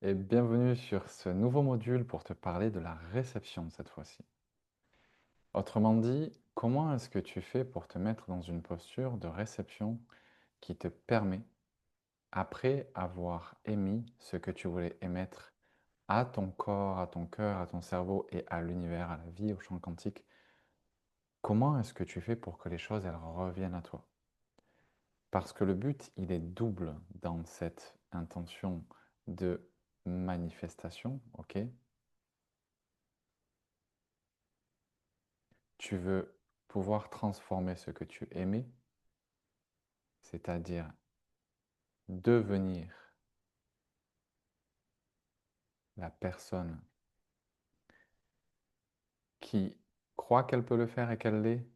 Et bienvenue sur ce nouveau module pour te parler de la réception cette fois-ci. Autrement dit, comment est-ce que tu fais pour te mettre dans une posture de réception qui te permet, après avoir émis ce que tu voulais émettre à ton corps, à ton cœur, à ton cerveau et à l'univers, à la vie, au champ quantique, comment est-ce que tu fais pour que les choses elles reviennent à toi? Parce que le but, il est double dans cette intention de manifestation, ok? Tu veux pouvoir transformer ce que tu aimais, c'est-à-dire devenir la personne qui croit qu'elle peut le faire et qu'elle l'est,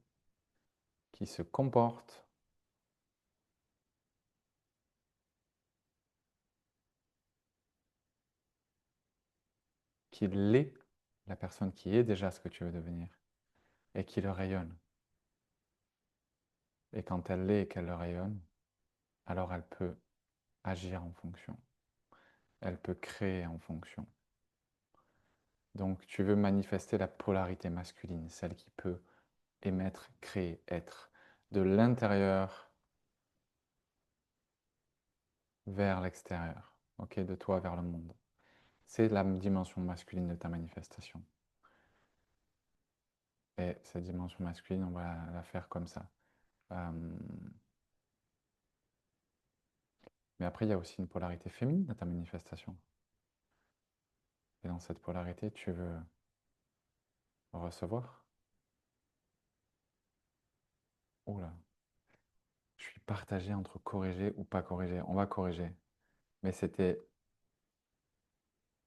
qui se comporte, qui l'est, la personne qui est déjà ce que tu veux devenir, et qui le rayonne. Et quand elle l'est et qu'elle le rayonne, alors elle peut agir en fonction, elle peut créer en fonction. Donc tu veux manifester la polarité masculine, celle qui peut émettre, créer, être, de l'intérieur vers l'extérieur, ok, de toi vers le monde. C'est la dimension masculine de ta manifestation. Et cette dimension masculine, on va la faire comme ça. Euh, mais après, il y a aussi une polarité féminine dans ta manifestation. Et dans cette polarité, tu veux recevoir. Oula, je suis partagé entre corriger ou pas corriger. On va corriger. Mais c'était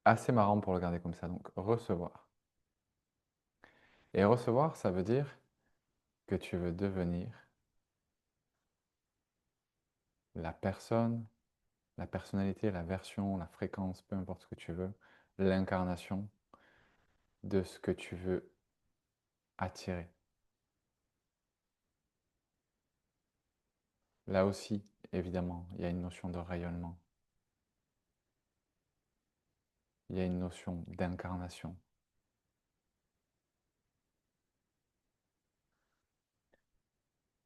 assez marrant pour le garder comme ça. Donc, recevoir. Et recevoir, ça veut dire que tu veux devenir la personne, la personnalité, la version, la fréquence, peu importe ce que tu veux, l'incarnation de ce que tu veux attirer. Là aussi, évidemment, il y a une notion de rayonnement, il y a une notion d'incarnation.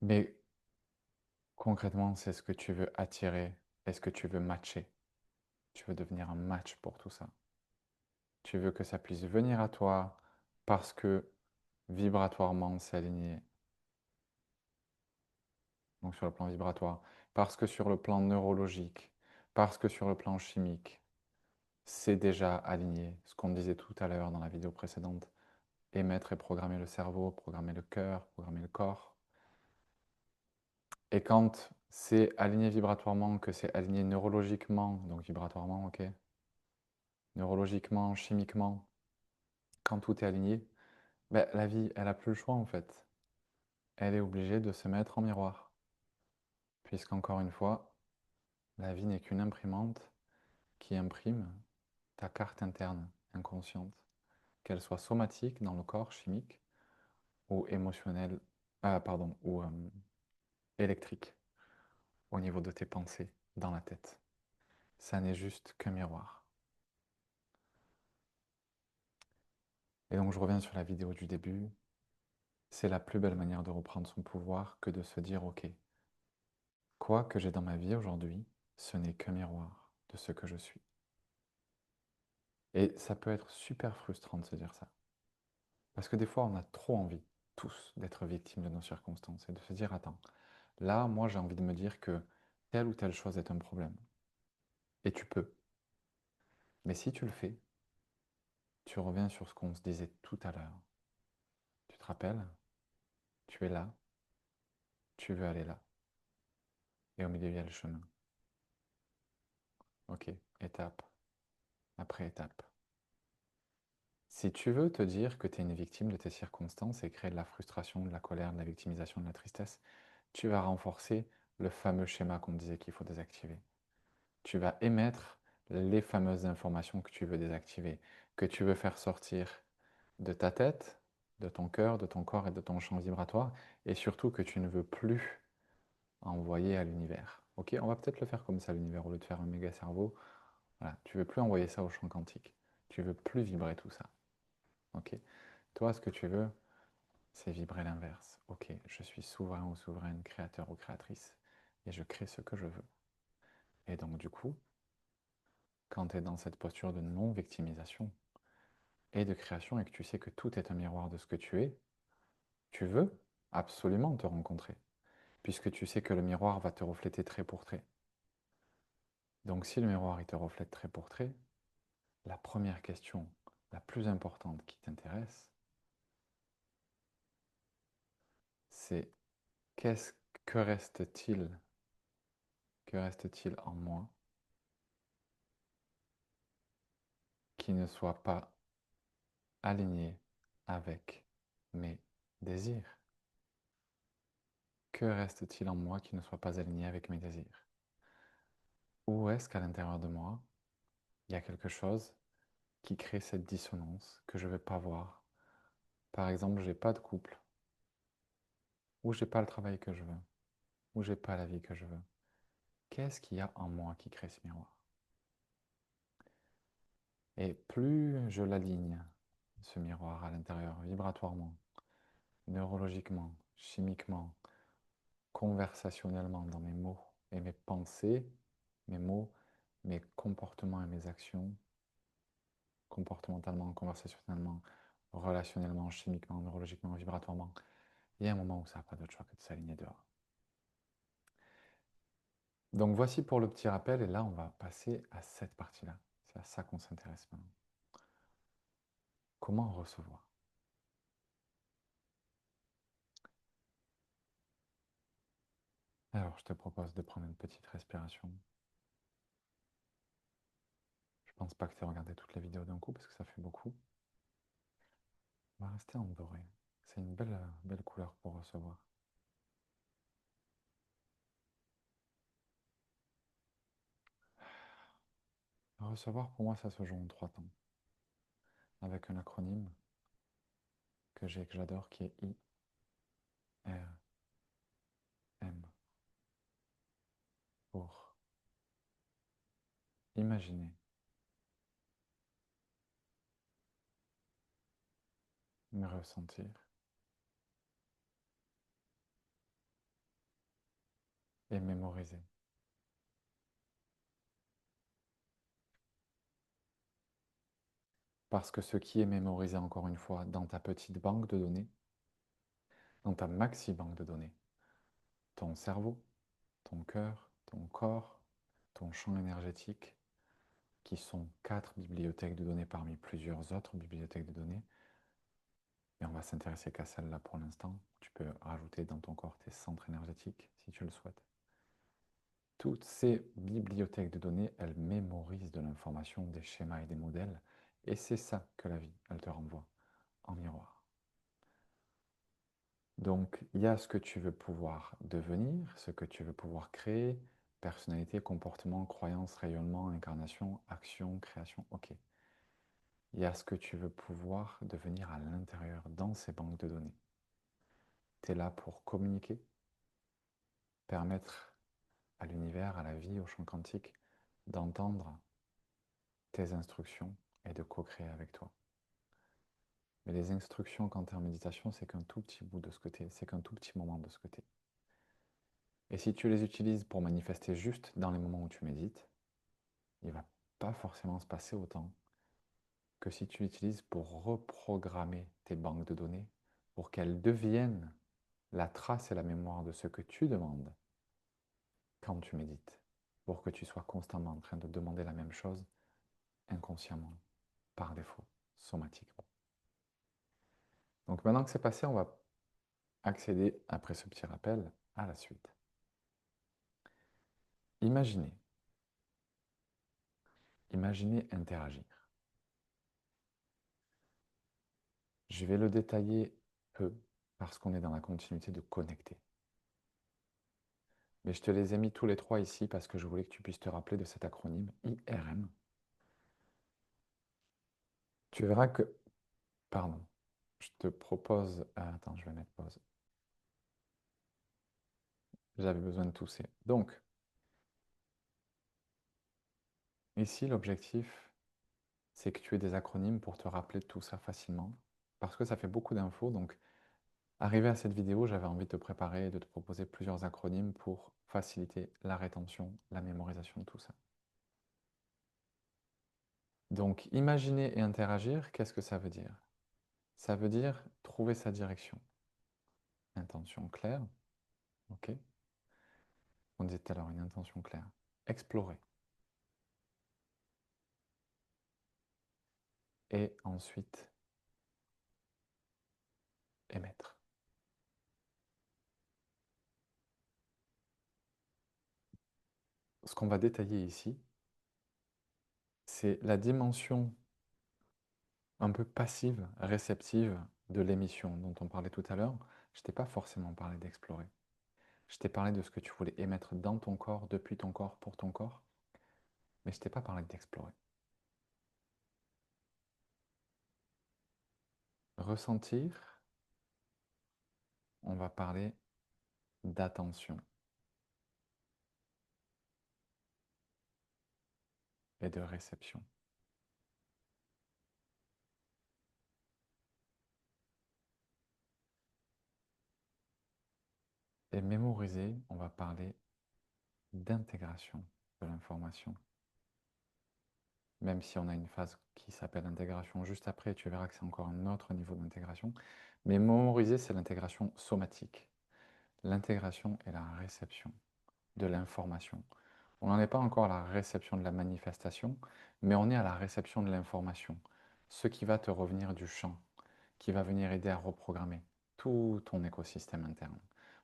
Mais concrètement, c'est ce que tu veux attirer, est-ce que tu veux matcher? Tu veux devenir un match pour tout ça. Tu veux que ça puisse venir à toi parce que vibratoirement c'est aligné. Donc sur le plan vibratoire, parce que sur le plan neurologique, parce que sur le plan chimique, c'est déjà aligné. Ce qu'on disait tout à l'heure dans la vidéo précédente, émettre et programmer le cerveau, programmer le cœur, programmer le corps. Et quand c'est aligné vibratoirement, que c'est aligné neurologiquement, donc vibratoirement, ok, neurologiquement, chimiquement, quand tout est aligné, ben, la vie, elle n'a plus le choix en fait. Elle est obligée de se mettre en miroir. Puisqu'encore une fois, la vie n'est qu'une imprimante qui imprime ta carte interne inconsciente, qu'elle soit somatique dans le corps chimique ou émotionnelle, ou électrique au niveau de tes pensées dans la tête. Ça n'est juste qu'un miroir. Et donc je reviens sur la vidéo du début. C'est la plus belle manière de reprendre son pouvoir que de se dire, ok, quoi que j'ai dans ma vie aujourd'hui, ce n'est qu'un miroir de ce que je suis. Et ça peut être super frustrant de se dire ça. Parce que des fois, on a trop envie, tous, d'être victimes de nos circonstances et de se dire, attends, là, moi, j'ai envie de me dire que telle ou telle chose est un problème. Et tu peux. Mais si tu le fais, tu reviens sur ce qu'on se disait tout à l'heure. Tu te rappelles? Tu es là, tu veux aller là. Et au milieu, il y a le chemin. Ok, étape après étape. Si tu veux te dire que tu es une victime de tes circonstances et créer de la frustration, de la colère, de la victimisation, de la tristesse, tu vas renforcer le fameux schéma qu'on disait qu'il faut désactiver. Tu vas émettre les fameuses informations que tu veux désactiver, que tu veux faire sortir de ta tête, de ton cœur, de ton corps et de ton champ vibratoire, et surtout que tu ne veux plus envoyer à l'univers. Ok, on va peut-être le faire comme ça, l'univers, au lieu de faire un méga cerveau, Voilà, tu veux plus envoyer ça au champ quantique. Tu veux plus vibrer tout ça. Ok. Toi, ce que tu veux, c'est vibrer l'inverse. Ok, je suis souverain ou souveraine, créateur ou créatrice, et je crée ce que je veux. Et donc, du coup, quand tu es dans cette posture de non-victimisation et de création, et que tu sais que tout est un miroir de ce que tu veux absolument te rencontrer, puisque tu sais que le miroir va te refléter trait pour trait. Donc, si le miroir il te reflète trait pour trait, la première question, la plus importante qui t'intéresse, c'est qu'est-ce que reste-t-il, que reste-t-il en moi qui ne soit pas aligné avec mes désirs? Que reste-t-il en moi qui ne soit pas aligné avec mes désirs? Ou est-ce qu'à l'intérieur de moi, il y a quelque chose qui crée cette dissonance que je ne vais pas voir? Par exemple, j'ai pas de couple, ou j'ai pas le travail que je veux, ou j'ai pas la vie que je veux. Qu'est-ce qu'il y a en moi qui crée ce miroir? Et plus je l'aligne, ce miroir à l'intérieur, vibratoirement, neurologiquement, chimiquement, conversationnellement dans mes mots et mes pensées, mes mots, mes comportements et mes actions, comportementalement, conversationnellement, relationnellement, chimiquement, neurologiquement, vibratoirement, il y a un moment où ça n'a pas d'autre choix que de s'aligner dehors. Donc voici pour le petit rappel, et là on va passer à cette partie-là. C'est à ça qu'on s'intéresse maintenant. Comment recevoir? Alors je te propose de prendre une petite respiration. Je pense pas que tu aies regardé toutes les vidéos d'un coup parce que ça fait beaucoup. On va rester en doré. C'est une belle couleur pour recevoir. Recevoir, pour moi, ça se joue en 3 temps. Avec un acronyme que j'ai, que j'adore, qui est IRM. Pour imaginer, me ressentir et mémoriser. Parce que ce qui est mémorisé, encore une fois, dans ta petite banque de données, dans ta maxi banque de données, ton cerveau, ton cœur, ton corps, ton champ énergétique, qui sont 4 bibliothèques de données parmi plusieurs autres bibliothèques de données. Et on va s'intéresser qu'à celle-là pour l'instant. Tu peux rajouter dans ton corps tes centres énergétiques si tu le souhaites. Toutes ces bibliothèques de données, elles mémorisent de l'information, des schémas et des modèles. Et c'est ça que la vie, elle te renvoie en miroir. Donc, il y a ce que tu veux pouvoir devenir, ce que tu veux pouvoir créer, personnalité, comportement, croyance, rayonnement, incarnation, action, création, ok. Il y a ce que tu veux pouvoir devenir à l'intérieur, dans ces banques de données. Tu es là pour communiquer, permettre à l'univers, à la vie, au champ quantique, d'entendre tes instructions et de co-créer avec toi. Mais les instructions quand tu es en méditation, c'est qu'un tout petit bout de ce côté, c'est qu'un tout petit moment de ce côté. Et si tu les utilises pour manifester juste dans les moments où tu médites, il ne va pas forcément se passer autant que si tu l'utilises pour reprogrammer tes banques de données, pour qu'elles deviennent la trace et la mémoire de ce que tu demandes quand tu médites, pour que tu sois constamment en train de demander la même chose inconsciemment, par défaut, somatiquement. Donc maintenant que c'est passé, on va accéder, après ce petit rappel, à la suite. Imaginez, imaginez interagir. Je vais le détailler peu parce qu'on est dans la continuité de connecter. Mais je te les ai mis tous les trois ici parce que je voulais que tu puisses te rappeler de cet acronyme IRM. Tu verras que... Pardon. Je te propose... attends, je vais mettre pause. J'avais besoin de tousser. Donc, Ici, l'objectif, c'est que tu aies des acronymes pour te rappeler de tout ça facilement, parce que ça fait beaucoup d'infos, donc arrivé à cette vidéo, j'avais envie de te préparer et de te proposer plusieurs acronymes pour faciliter la rétention, la mémorisation de tout ça. Donc, imaginer et interagir, qu'est-ce que ça veut dire? Ça veut dire trouver sa direction. Intention claire, ok? On disait tout à l'heure une intention claire. Explorer. Et ensuite, émettre. Ce qu'on va détailler ici, c'est la dimension un peu passive, réceptive de l'émission dont on parlait tout à l'heure. Je t'ai pas forcément parlé d'explorer. Je t'ai parlé de ce que tu voulais émettre dans ton corps, depuis ton corps, pour ton corps, mais je t'ai pas parlé d'explorer. Ressentir, on va parler d'attention et de réception. Et mémoriser, on va parler d'intégration de l'information. Même si on a une phase qui s'appelle intégration juste après, tu verras que c'est encore un autre niveau d'intégration. Mais mémoriser, c'est l'intégration somatique. L'intégration et la réception de l'information. On n'en est pas encore à la réception de la manifestation, mais on est à la réception de l'information. Ce qui va te revenir du champ, qui va venir aider à reprogrammer tout ton écosystème interne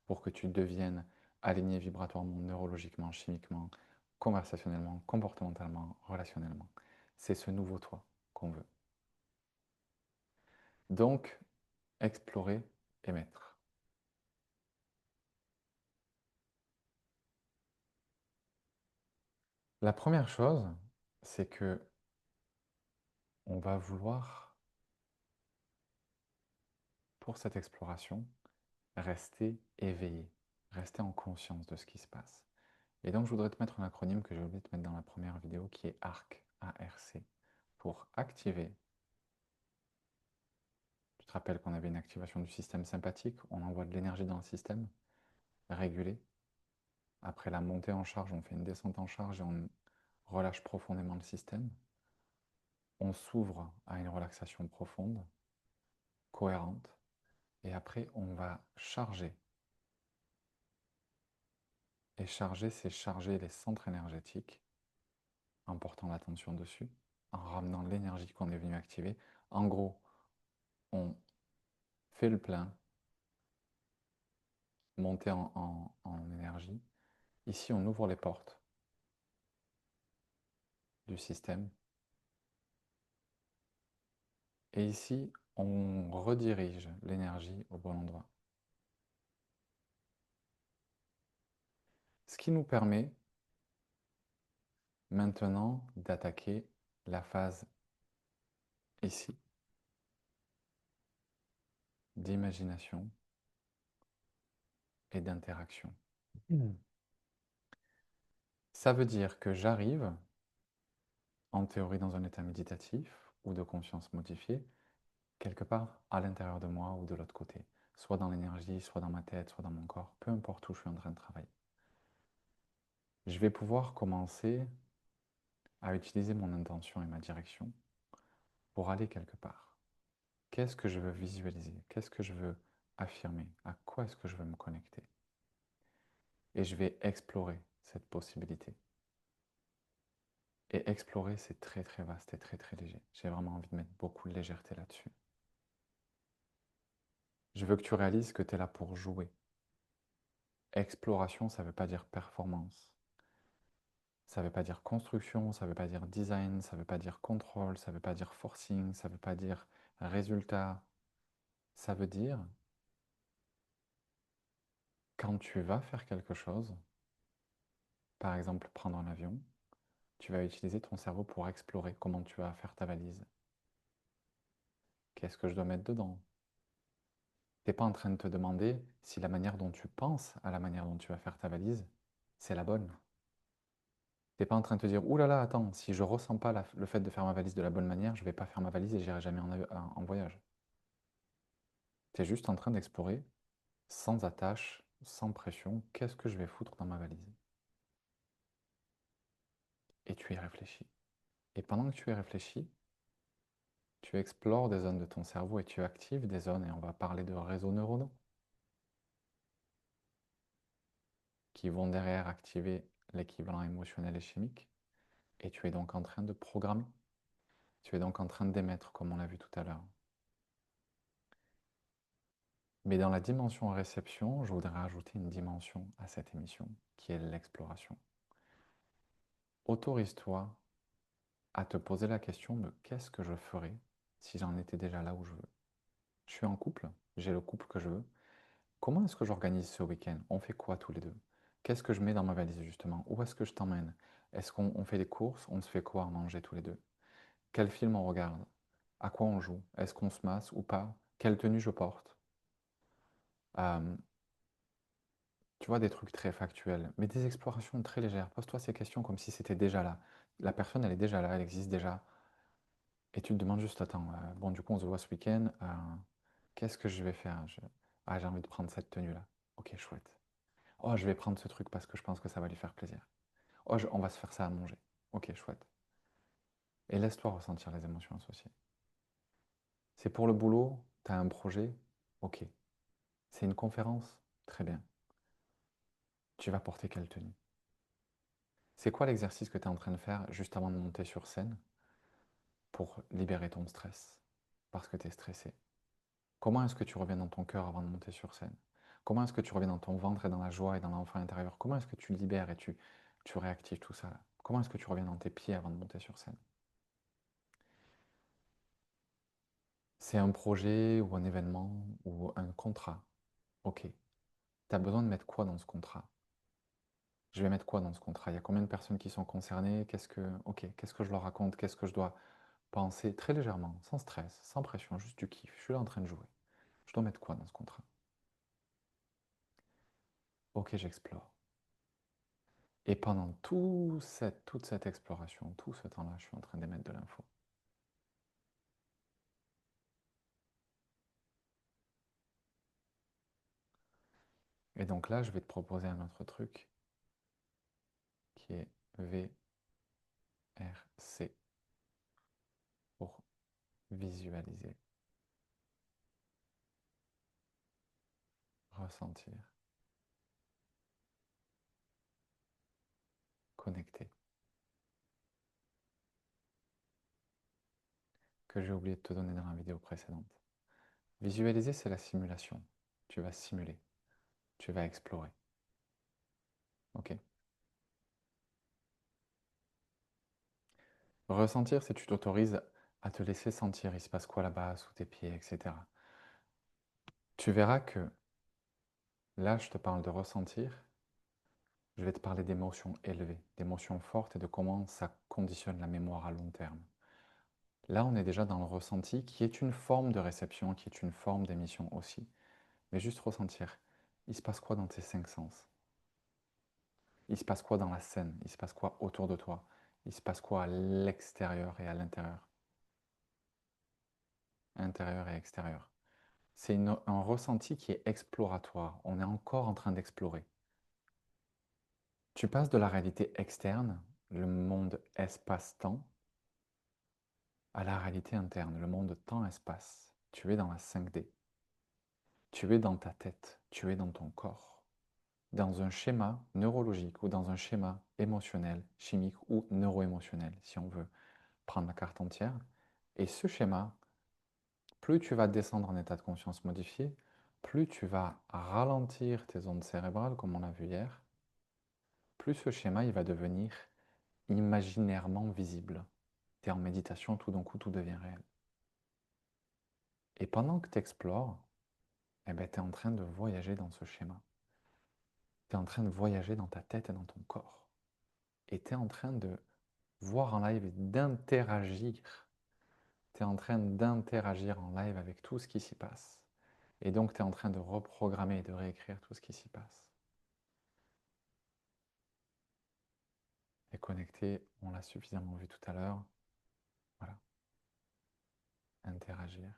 pour que tu deviennes aligné vibratoirement, neurologiquement, chimiquement, conversationnellement, comportementalement, relationnellement. C'est ce nouveau toi qu'on veut. Donc, explorer, émettre. La première chose, c'est que on va vouloir, pour cette exploration, rester éveillé, rester en conscience de ce qui se passe. Et donc, je voudrais te mettre un acronyme que j'ai oublié de te mettre dans la première vidéo qui est ARC, A-R-C, pour activer. Tu te rappelles qu'on avait une activation du système sympathique, on envoie de l'énergie dans le système, régulé. Après la montée en charge, on fait une descente en charge et on relâche profondément le système. On s'ouvre à une relaxation profonde, cohérente, et après on va charger. Et charger, c'est charger les centres énergétiques en portant l'attention dessus, en ramenant l'énergie qu'on est venu activer. En gros, on fait le plein, monter en énergie. Ici, on ouvre les portes du système. Et ici, on redirige l'énergie au bon endroit. Ce qui nous permet maintenant d'attaquer la phase ici d'imagination et d'interaction. Ça veut dire que j'arrive, en théorie, dans un état méditatif ou de conscience modifiée, quelque part à l'intérieur de moi ou de l'autre côté, soit dans l'énergie, soit dans ma tête, soit dans mon corps, peu importe où je suis en train de travailler. Je vais pouvoir commencer à utiliser mon intention et ma direction pour aller quelque part. Qu'est-ce que je veux visualiser? Qu'est-ce que je veux affirmer? À quoi est-ce que je veux me connecter? Et je vais explorer cette possibilité. Et explorer, c'est très très vaste et très très léger. J'ai vraiment envie de mettre beaucoup de légèreté là-dessus. Je veux que tu réalises que tu es là pour jouer. Exploration, ça ne veut pas dire performance. Ça ne veut pas dire construction, ça ne veut pas dire design, ça ne veut pas dire contrôle, ça ne veut pas dire forcing, ça ne veut pas dire résultat. Ça veut dire quand tu vas faire quelque chose, par exemple prendre un avion, tu vas utiliser ton cerveau pour explorer comment tu vas faire ta valise. Qu'est-ce que je dois mettre dedans? Tu n'es pas en train de te demander si la manière dont tu penses à la manière dont tu vas faire ta valise, c'est la bonne. Tu n'es pas en train de te dire, ouh là là, attends, si je ressens pas le fait de faire ma valise de la bonne manière, je ne vais pas faire ma valise et j'irai jamais en voyage. Tu es juste en train d'explorer, sans attache, sans pression, qu'est-ce que je vais foutre dans ma valise. Et tu y réfléchis. Et pendant que tu y réfléchis, tu explores des zones de ton cerveau et tu actives des zones, et on va parler de réseaux neuronaux, qui vont derrière activer l'équivalent émotionnel et chimique. Et tu es donc en train de programmer. Tu es donc en train d'émettre, comme on l'a vu tout à l'heure. Mais dans la dimension réception, je voudrais ajouter une dimension à cette émission, qui est l'exploration. Autorise-toi à te poser la question de qu'est-ce que je ferais si j'en étais déjà là où je veux. Je suis en couple, j'ai le couple que je veux. Comment est-ce que j'organise ce week-end? On fait quoi tous les deux? Qu'est-ce que je mets dans ma valise justement? Où est-ce que je t'emmène? Est-ce qu'on fait des courses? On se fait quoi à manger tous les deux? Quel film on regarde? À quoi on joue? Est-ce qu'on se masse ou pas? Quelle tenue je porte? Euh, Tu vois, des trucs très factuels, mais des explorations très légères. Pose-toi ces questions comme si c'était déjà là. La personne, elle est déjà là, elle existe déjà. Et tu te demandes juste, attends, bon, du coup, on se voit ce week-end. Qu'est-ce que je vais faire? Ah, j'ai envie de prendre cette tenue-là. Ok, chouette. Oh, je vais prendre ce truc parce que je pense que ça va lui faire plaisir. Oh, on va se faire ça à manger. Ok, chouette. Et laisse-toi ressentir les émotions associées. C'est pour le boulot, tu as un projet. Ok. C'est une conférence. Très bien. Tu vas porter quelle tenue? C'est quoi l'exercice que tu es en train de faire juste avant de monter sur scène pour libérer ton stress? Parce que tu es stressé. Comment est-ce que tu reviens dans ton cœur avant de monter sur scène? Comment est-ce que tu reviens dans ton ventre et dans la joie et dans l'enfant intérieur? Comment est-ce que tu libères et tu réactives tout ça là? Comment est-ce que tu reviens dans tes pieds avant de monter sur scène? C'est un projet ou un événement ou un contrat. Ok. Tu as besoin de mettre quoi dans ce contrat? Je vais mettre quoi dans ce contrat? Il y a combien de personnes qui sont concernées? Qu'est-ce que je leur raconte? Qu'est-ce que je dois penser très légèrement, sans stress, sans pression, juste du kiff. Je suis là en train de jouer. Je dois mettre quoi dans ce contrat? Ok, j'explore. Et pendant toute cette exploration, tout ce temps-là, je suis en train d'émettre de l'info. Et donc là, je vais te proposer un autre truc qui est VRC pour visualiser, ressentir, connecter. Que j'ai oublié de te donner dans la vidéo précédente. Visualiser, c'est la simulation. Tu vas simuler, tu vas explorer. Ok? Ressentir, c'est tu t'autorises à te laisser sentir, il se passe quoi là-bas, sous tes pieds, etc. Tu verras que là, je te parle de ressentir, je vais te parler d'émotions élevées, d'émotions fortes et de comment ça conditionne la mémoire à long terme. Là, on est déjà dans le ressenti qui est une forme de réception, qui est une forme d'émission aussi. Mais juste ressentir, il se passe quoi dans tes cinq sens? Il se passe quoi dans la scène? Il se passe quoi autour de toi? Il se passe quoi à l'extérieur et à l'intérieur? Intérieur et extérieur. C'est un ressenti qui est exploratoire. On est encore en train d'explorer. Tu passes de la réalité externe, le monde espace-temps, à la réalité interne, le monde temps-espace. Tu es dans la 5D. Tu es dans ta tête. Tu es dans ton corps. Dans un schéma neurologique ou dans un schéma émotionnel, chimique ou neuroémotionnel, si on veut prendre la carte entière. Et ce schéma, plus tu vas descendre en état de conscience modifié, plus tu vas ralentir tes ondes cérébrales, comme on l'a vu hier, plus ce schéma il va devenir imaginairement visible. Tu es en méditation, tout d'un coup, tout devient réel. Et pendant que tu explores, eh ben, tu es en train de voyager dans ce schéma. Tu es en train de voyager dans ta tête et dans ton corps. Et tu es en train de voir en live et d'interagir. Tu es en train d'interagir en live avec tout ce qui s'y passe. Et donc, tu es en train de reprogrammer et de réécrire tout ce qui s'y passe. et connecter, on l'a suffisamment vu tout à l'heure. Voilà, interagir,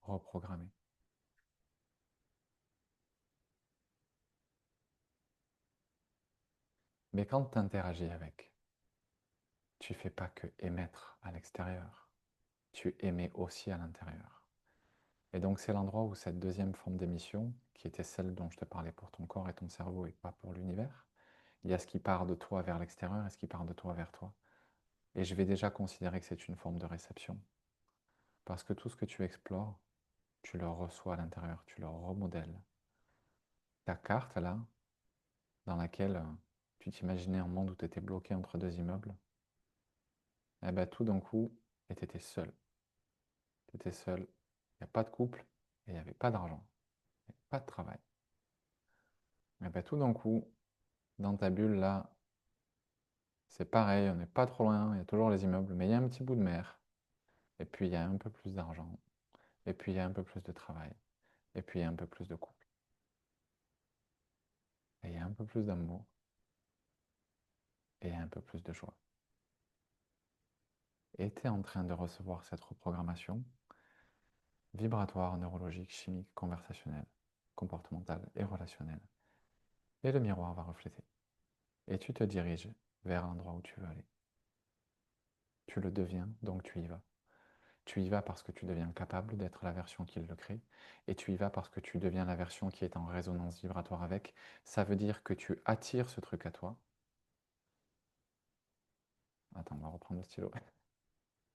reprogrammer. Mais quand tu interagis avec, tu fais pas que émettre à l'extérieur, tu émets aussi à l'intérieur. Et donc c'est l'endroit où cette deuxième forme d'émission, qui était celle dont je te parlais pour ton corps et ton cerveau et pas pour l'univers, il y a ce qui part de toi vers l'extérieur et ce qui part de toi vers toi. Et je vais déjà considérer que c'est une forme de réception. Parce que tout ce que tu explores, tu le reçois à l'intérieur, tu le remodèles. Ta carte là, dans laquelle tu t'imaginais un monde où tu étais bloqué entre deux immeubles, eh ben tout d'un coup, tu étais seul. Tu étais seul, il n'y a pas de couple et il n'y avait pas d'argent, pas de travail. Et ben tout d'un coup, dans ta bulle là, c'est pareil, on n'est pas trop loin, il y a toujours les immeubles, mais il y a un petit bout de mer. Et puis il y a un peu plus d'argent. Et puis il y a un peu plus de travail. Et puis il y a un peu plus de couple. Et il y a un peu plus d'amour. Et il y a un peu plus de joie. Et tu es en train de recevoir cette reprogrammation vibratoire, neurologique, chimique, conversationnelle, comportementale et relationnelle. Et le miroir va refléter. Et tu te diriges vers l'endroit où tu veux aller. Tu le deviens, donc tu y vas. Tu y vas parce que tu deviens capable d'être la version qui le crée, et tu y vas parce que tu deviens la version qui est en résonance vibratoire avec. Ça veut dire que tu attires ce truc à toi. Attends, on va reprendre le stylo.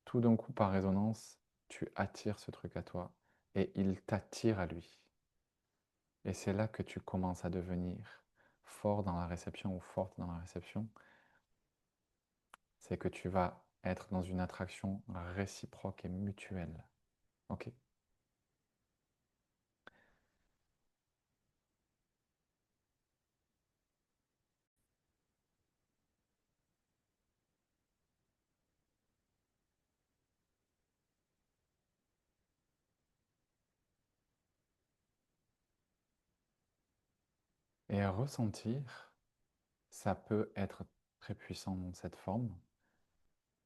Tout d'un coup, par résonance, tu attires ce truc à toi, et il t'attire à lui. Et c'est là que tu commences à devenir fort dans la réception ou forte dans la réception. C'est que tu vas être dans une attraction réciproque et mutuelle. Ok? Et ressentir, ça peut être très puissant dans cette forme,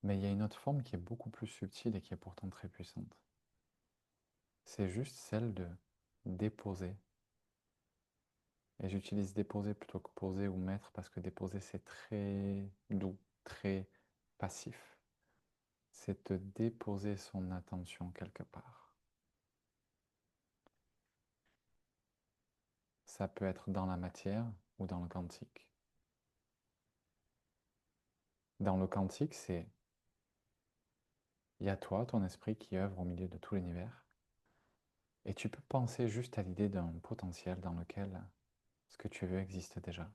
mais il y a une autre forme qui est beaucoup plus subtile et qui est pourtant très puissante. C'est juste celle de déposer. Et j'utilise déposer plutôt que poser ou mettre parce que déposer c'est très doux, très passif. C'est de déposer son attention quelque part. Ça peut être dans la matière ou dans le quantique. Dans le quantique, c'est il y a toi, ton esprit qui œuvre au milieu de tout l'univers. Et tu peux penser juste à l'idée d'un potentiel dans lequel ce que tu veux existe déjà.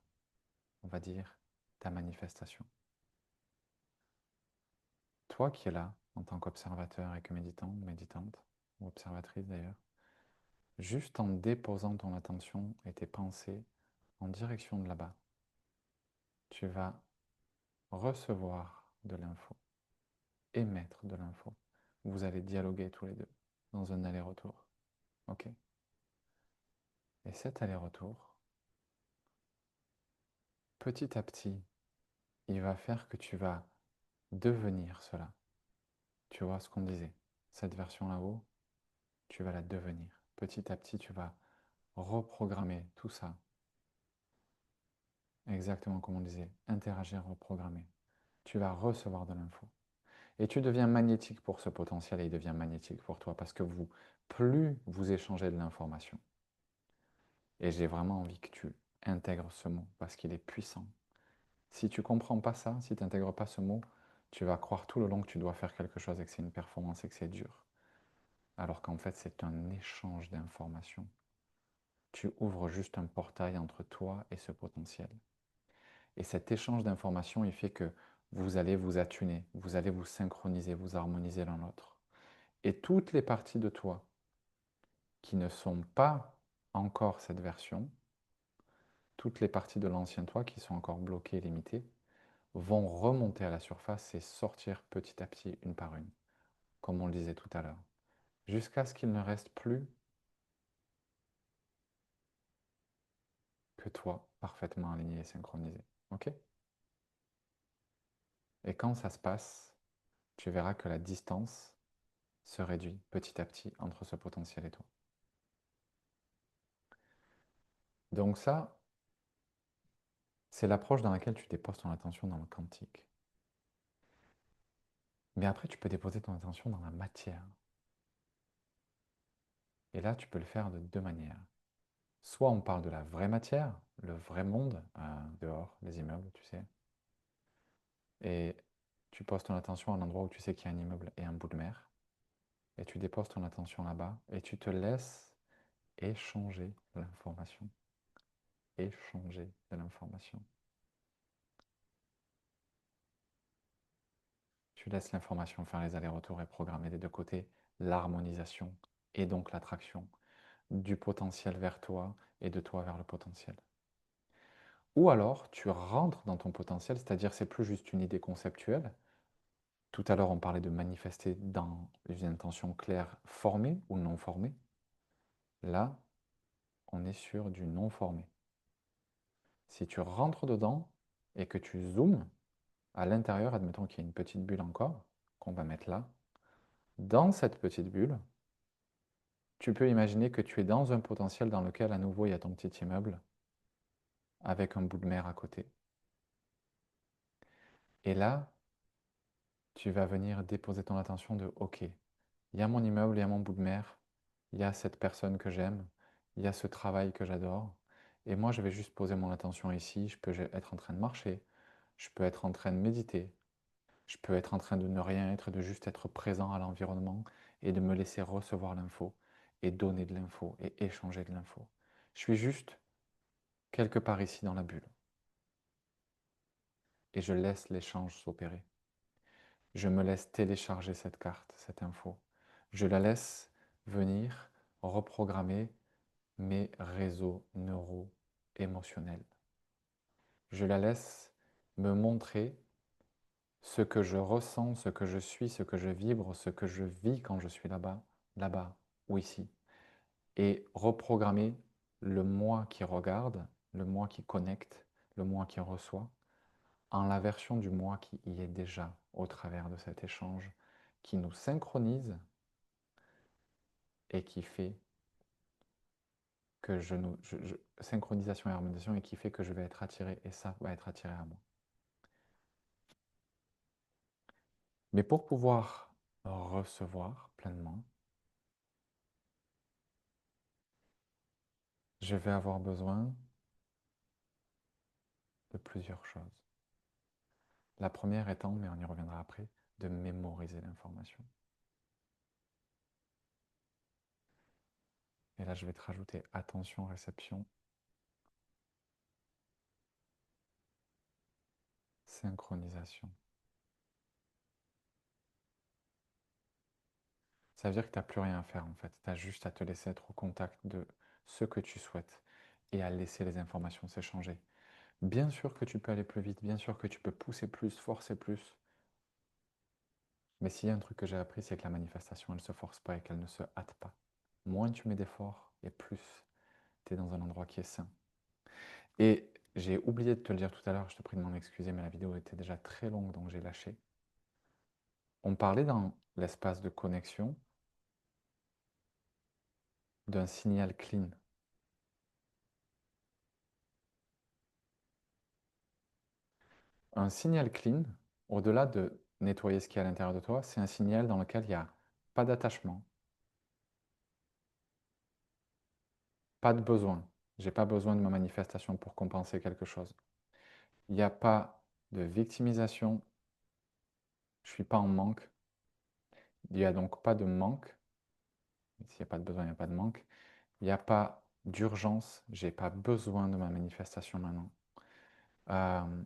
On va dire ta manifestation. Toi qui es là en tant qu'observateur et que méditant, méditante, ou observatrice d'ailleurs, juste en déposant ton attention et tes pensées en direction de là-bas, tu vas recevoir de l'info, émettre de l'info. Vous allez dialoguer tous les deux dans un aller-retour. Ok? Et cet aller-retour, petit à petit, il va faire que tu vas devenir cela. Tu vois ce qu'on disait. Cette version là-haut, tu vas la devenir. Petit à petit, tu vas reprogrammer tout ça. Exactement comme on disait. Interagir, reprogrammer. Tu vas recevoir de l'info. Et tu deviens magnétique pour ce potentiel et il devient magnétique pour toi parce que plus vous échangez de l'information. Et j'ai vraiment envie que tu intègres ce mot parce qu'il est puissant. Si tu ne comprends pas ça, si tu n'intègres pas ce mot, tu vas croire tout le long que tu dois faire quelque chose et que c'est une performance et que c'est dur. Alors qu'en fait, c'est un échange d'informations. Tu ouvres juste un portail entre toi et ce potentiel. Et cet échange d'informations, il fait que vous allez vous attuner, vous allez vous synchroniser, vous harmoniser l'un l'autre. Et toutes les parties de toi qui ne sont pas encore cette version, toutes les parties de l'ancien toi qui sont encore bloquées et limitées, vont remonter à la surface et sortir petit à petit une par une, comme on le disait tout à l'heure, jusqu'à ce qu'il ne reste plus que toi, parfaitement aligné et synchronisé. Ok? Et quand ça se passe, tu verras que la distance se réduit petit à petit entre ce potentiel et toi. Donc ça, c'est l'approche dans laquelle tu déposes ton attention dans le quantique. Mais après, tu peux déposer ton attention dans la matière. Et là, tu peux le faire de deux manières. Soit on parle de la vraie matière, le vrai monde, dehors, les immeubles, tu sais. Et tu poses ton attention à un endroit où tu sais qu'il y a un immeuble et un bout de mer. Et tu déposes ton attention là-bas et tu te laisses échanger l'information. Échanger de l'information. Tu laisses l'information faire les allers-retours et programmer des deux côtés l'harmonisation et donc l'attraction du potentiel vers toi et de toi vers le potentiel. Ou alors, tu rentres dans ton potentiel, c'est-à-dire c'est plus juste une idée conceptuelle. Tout à l'heure, on parlait de manifester dans une intention claire formée ou non formée. Là, on est sur du non formé. Si tu rentres dedans et que tu zoomes, à l'intérieur, admettons qu'il y ait une petite bulle encore, qu'on va mettre là, dans cette petite bulle, tu peux imaginer que tu es dans un potentiel dans lequel à nouveau il y a ton petit immeuble avec un bout de mer à côté. Et là, tu vas venir déposer ton attention de OK, il y a mon immeuble, il y a mon bout de mer, il y a cette personne que j'aime, il y a ce travail que j'adore. Et moi, je vais juste poser mon attention ici. Je peux être en train de marcher, je peux être en train de méditer, je peux être en train de ne rien être, de juste être présent à l'environnement et de me laisser recevoir l'info et donner de l'info et échanger de l'info. Je suis juste quelque part ici dans la bulle et je laisse l'échange s'opérer. Je me laisse télécharger cette carte, cette info. Je la laisse venir reprogrammer mes réseaux neuro-émotionnels. Je la laisse me montrer ce que je ressens, ce que je suis, ce que je vibre, ce que je vis quand je suis là-bas, là-bas ou ici. Et reprogrammer le moi qui regarde, le moi qui connecte, le moi qui reçoit, en la version du moi qui y est déjà au travers de cet échange, qui nous synchronise et qui fait que synchronisation et harmonisation, et qui fait que je vais être attiré et ça va être attiré à moi. Mais pour pouvoir recevoir pleinement, je vais avoir besoin de plusieurs choses. La première étant, mais on y reviendra après, de mémoriser l'information. Et là, je vais te rajouter attention, réception, synchronisation. Ça veut dire que tu n'as plus rien à faire en fait. Tu as juste à te laisser être au contact de ce que tu souhaites et à laisser les informations s'échanger. Bien sûr que tu peux aller plus vite, bien sûr que tu peux pousser plus, forcer plus. Mais s'il y a un truc que j'ai appris, c'est que la manifestation, elle ne se force pas et qu'elle ne se hâte pas. Moins tu mets d'efforts et plus tu es dans un endroit qui est sain. Et j'ai oublié de te le dire tout à l'heure, je te prie de m'en excuser, mais la vidéo était déjà très longue, donc j'ai lâché. On parlait dans l'espace de connexion d'un signal clean. Un signal clean, au-delà de nettoyer ce qui est à l'intérieur de toi, c'est un signal dans lequel il n'y a pas d'attachement, pas de besoin. Je n'ai pas besoin de ma manifestation pour compenser quelque chose. Il n'y a pas de victimisation, je ne suis pas en manque. Il n'y a donc pas de manque. S'il n'y a pas de besoin, il n'y a pas de manque. Il n'y a pas d'urgence, je n'ai pas besoin de ma manifestation maintenant. Euh,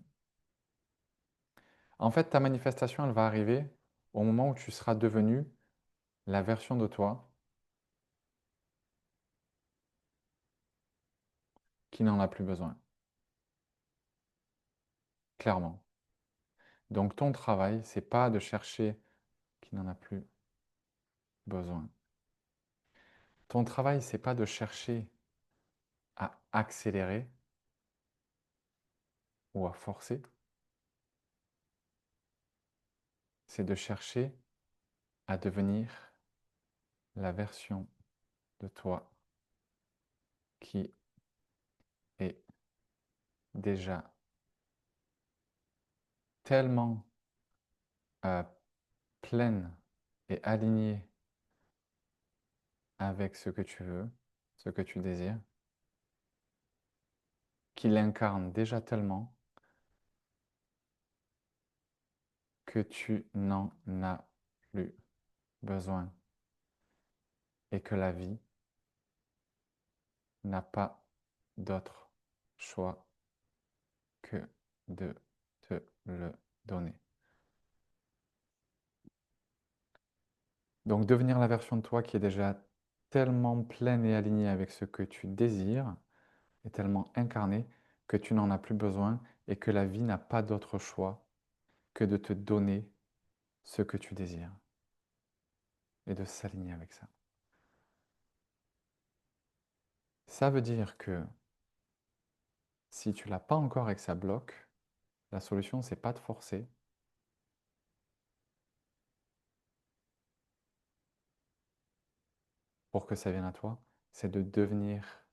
en fait, ta manifestation, elle va arriver au moment où tu seras devenu la version de toi qui n'en a plus besoin, clairement. Donc ton travail, c'est pas de chercher qui n'en a plus besoin. Ton travail, c'est pas de chercher à accélérer, ou à forcer, c'est de chercher à devenir la version de toi qui est déjà tellement euh, pleine et alignée avec ce que tu veux, ce que tu désires, qu'il incarne déjà tellement que tu n'en as plus besoin et que la vie n'a pas d'autre choix que de te le donner. Donc devenir la version de toi qui est déjà tellement pleine et alignée avec ce que tu désires, est tellement incarnée que tu n'en as plus besoin et que la vie n'a pas d'autre choix que de te donner ce que tu désires et de s'aligner avec ça. Ça veut dire que si tu l'as pas encore et que ça bloque, la solution c'est pas de forcer, pour que ça vienne à toi, c'est de devenir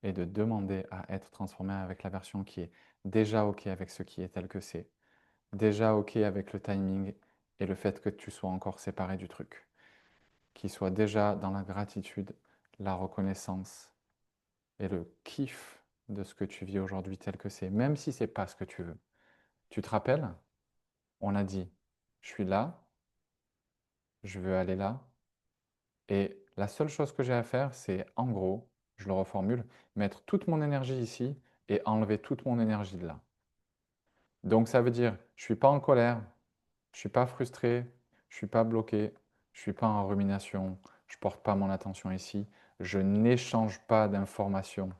et de demander à être transformé avec la version qui est déjà OK avec ce qui est tel que c'est, déjà OK avec le timing et le fait que tu sois encore séparé du truc, qui soit déjà dans la gratitude, la reconnaissance et le kiff de ce que tu vis aujourd'hui tel que c'est, même si c'est pas ce que tu veux. Tu te rappelles? On a dit, je suis là, je veux aller là, et la seule chose que j'ai à faire, c'est en gros, je le reformule, mettre toute mon énergie ici et enlever toute mon énergie de là. Donc ça veut dire, je ne suis pas en colère, je ne suis pas frustré, je ne suis pas bloqué, je ne suis pas en rumination, je ne porte pas mon attention ici, je n'échange pas d'informations,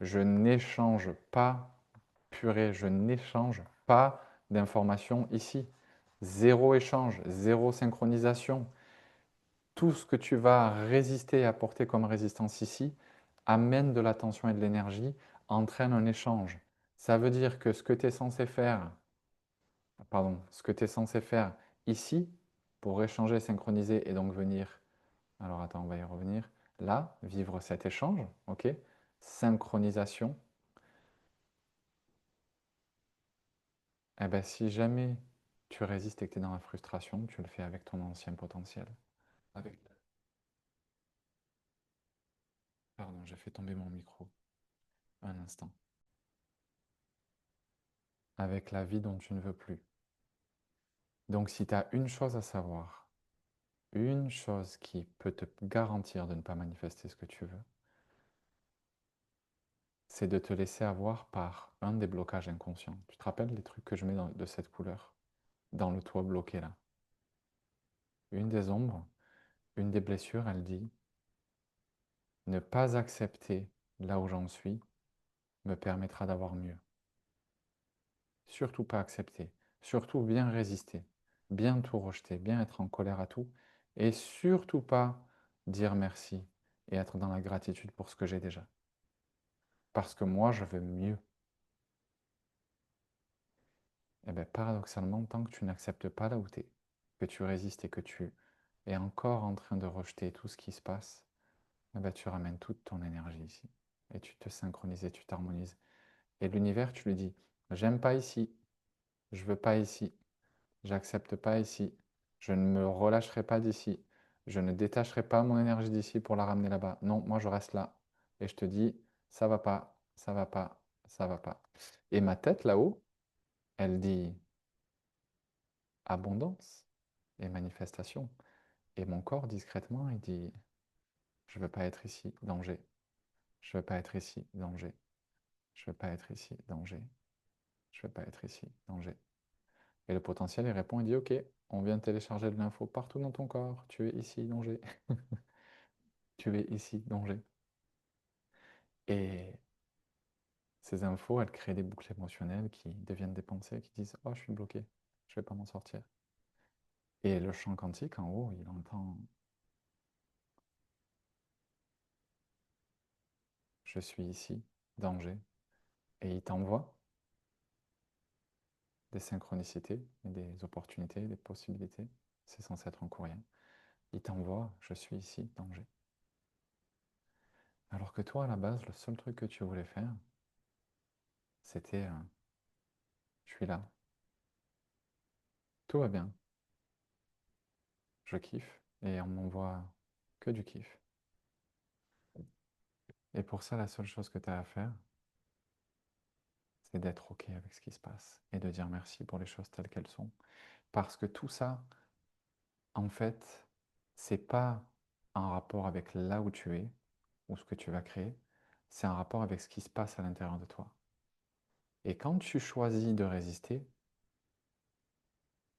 je n'échange pas, purée, je n'échange pas d'informations ici. Zéro échange, zéro synchronisation. Tout ce que tu vas résister et apporter comme résistance ici amène de l'attention et de l'énergie, entraîne un échange. Ça veut dire que ce que tu es censé faire, ce que tu es censé faire ici pour échanger, synchroniser et donc venir, alors attends, on va y revenir, là, vivre cet échange, ok? Synchronisation. Eh bien, si jamais tu résistes et que tu es dans la frustration, tu le fais avec ton ancien potentiel. Avec... Pardon, j'ai fait tomber mon micro un instant. Avec la vie dont tu ne veux plus. Donc si tu as une chose à savoir, une chose qui peut te garantir de ne pas manifester ce que tu veux, c'est de te laisser avoir par un des blocages inconscients. Tu te rappelles les trucs que je mets de cette couleur dans le toit bloqué là? Une des ombres, une des blessures, elle dit ne pas accepter là où j'en suis me permettra d'avoir mieux. Surtout pas accepter, surtout bien résister, bien tout rejeter, bien être en colère à tout, et surtout pas dire merci et être dans la gratitude pour ce que j'ai déjà. Parce que moi, je veux mieux. Et bien paradoxalement, tant que tu n'acceptes pas là où tu es, que tu résistes et que tu es encore en train de rejeter tout ce qui se passe, eh ben, tu ramènes toute ton énergie ici. Et tu te synchronises et tu t'harmonises. Et l'univers, tu lui dis, j'aime pas ici, je veux pas ici, j'accepte pas ici. Je ne me relâcherai pas d'ici. Je ne détacherai pas mon énergie d'ici pour la ramener là-bas. Non, moi je reste là. Et je te dis, ça va pas, ça va pas, ça va pas. Et ma tête là-haut, elle dit abondance et manifestation. Et mon corps discrètement, il dit, je veux pas être ici, danger. Je veux pas être ici, danger. Je veux pas être ici, danger. Je veux pas être ici, danger. Et le potentiel, il répond, il dit, ok, on vient de télécharger de l'info partout dans ton corps. Tu es ici, danger. Tu es ici, danger. Et ces infos, elles créent des boucles émotionnelles qui deviennent des pensées qui disent oh, je suis bloqué, je ne vais pas m'en sortir. Et le champ quantique, en haut, il entend je suis ici, danger, Et il t'envoie des synchronicités, des opportunités, des possibilités. C'est censé être un courrier. Il t'envoie, je suis ici, danger. Alors que toi, à la base, le seul truc que tu voulais faire, c'était je suis là, tout va bien, je kiffe, et on m'envoie que du kiff. Et pour ça, la seule chose que tu as à faire, c'est d'être OK avec ce qui se passe et de dire merci pour les choses telles qu'elles sont. Parce que tout ça, en fait, c'est pas un rapport avec là où tu es ou ce que tu vas créer, c'est un rapport avec ce qui se passe à l'intérieur de toi. Et quand tu choisis de résister,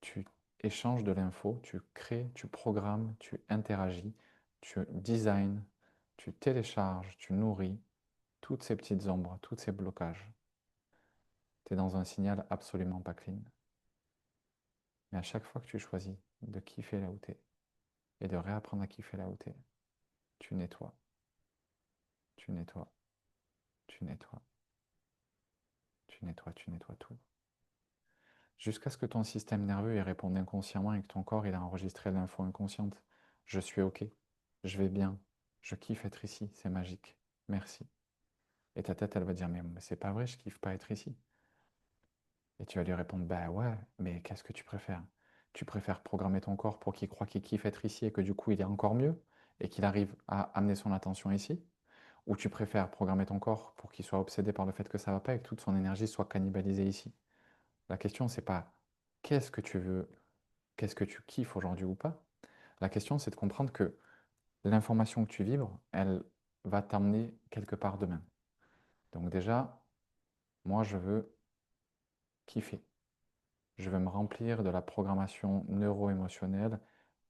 tu échanges de l'info, tu crées, tu programmes, tu interagis, tu designs, tu télécharges, tu nourris toutes ces petites ombres, tous ces blocages. Tu es dans un signal absolument pas clean. Mais à chaque fois que tu choisis de kiffer là où tu es et de réapprendre à kiffer là où tu es, tu nettoies, tu nettoies, tu nettoies, tu nettoies tout. Jusqu'à ce que ton système nerveux y réponde inconsciemment et que ton corps il a enregistré l'info inconsciente. Je suis OK, je vais bien, je kiffe être ici, c'est magique, merci. Et ta tête, elle va dire, mais c'est pas vrai, je kiffe pas être ici. Et tu vas lui répondre, bah ouais, mais qu'est-ce que tu préfères? Tu préfères programmer ton corps pour qu'il croit qu'il kiffe être ici et que du coup il est encore mieux et qu'il arrive à amener son attention ici? Ou tu préfères programmer ton corps pour qu'il soit obsédé par le fait que ça va pas et que toute son énergie soit cannibalisée ici? La question, c'est pas qu'est-ce que tu veux, qu'est-ce que tu kiffes aujourd'hui ou pas. La question, c'est de comprendre que l'information que tu vibres, elle va t'amener quelque part demain. Donc déjà, moi, je veux kiffer. Je veux me remplir de la programmation neuro-émotionnelle,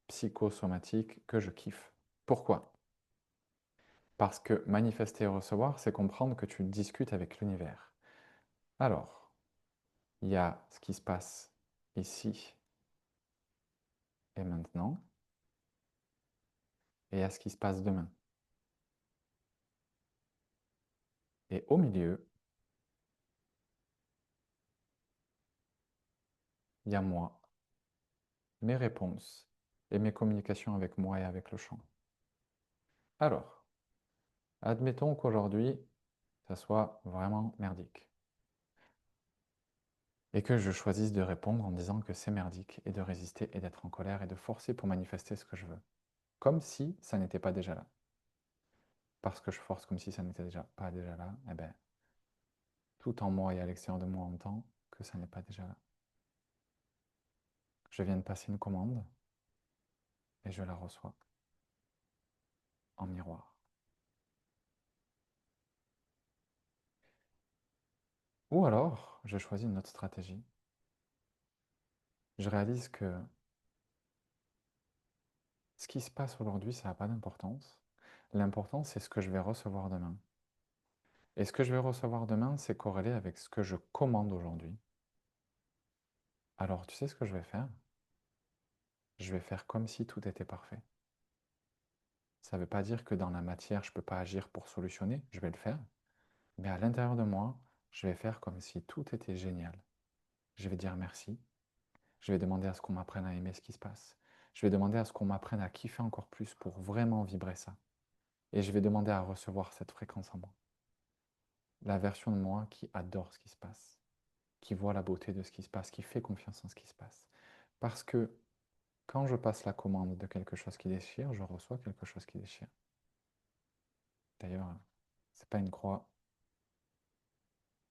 psychosomatique que je kiffe. Pourquoi? Parce que manifester et recevoir, c'est comprendre que tu discutes avec l'univers. Alors, il y a ce qui se passe ici et maintenant, et il y a ce qui se passe demain. Et au milieu, il y a moi, mes réponses et mes communications avec moi et avec le champ. Alors, admettons qu'aujourd'hui, ça soit vraiment merdique. Et que je choisisse de répondre en disant que c'est merdique et de résister et d'être en colère et de forcer pour manifester ce que je veux. Comme si ça n'était pas déjà là. Parce que je force comme si ça n'était déjà pas déjà là, eh bien, tout en moi et à l'extérieur de moi entend que ça n'est pas déjà là. Je viens de passer une commande et je la reçois en miroir. Ou alors, je choisis une autre stratégie. Je réalise que ce qui se passe aujourd'hui, ça n'a pas d'importance. L'important, c'est ce que je vais recevoir demain. Et ce que je vais recevoir demain, c'est corrélé avec ce que je commande aujourd'hui. Alors, tu sais ce que je vais faire? Je vais faire comme si tout était parfait. Ça ne veut pas dire que dans la matière, je ne peux pas agir pour solutionner, je vais le faire. Mais à l'intérieur de moi, je vais faire comme si tout était génial. Je vais dire merci. Je vais demander à ce qu'on m'apprenne à aimer ce qui se passe. Je vais demander à ce qu'on m'apprenne à kiffer encore plus pour vraiment vibrer ça. Et je vais demander à recevoir cette fréquence en moi. La version de moi qui adore ce qui se passe, qui voit la beauté de ce qui se passe, qui fait confiance en ce qui se passe. Parce que quand je passe la commande de quelque chose qui déchire, je reçois quelque chose qui déchire. D'ailleurs, c'est pas une croix,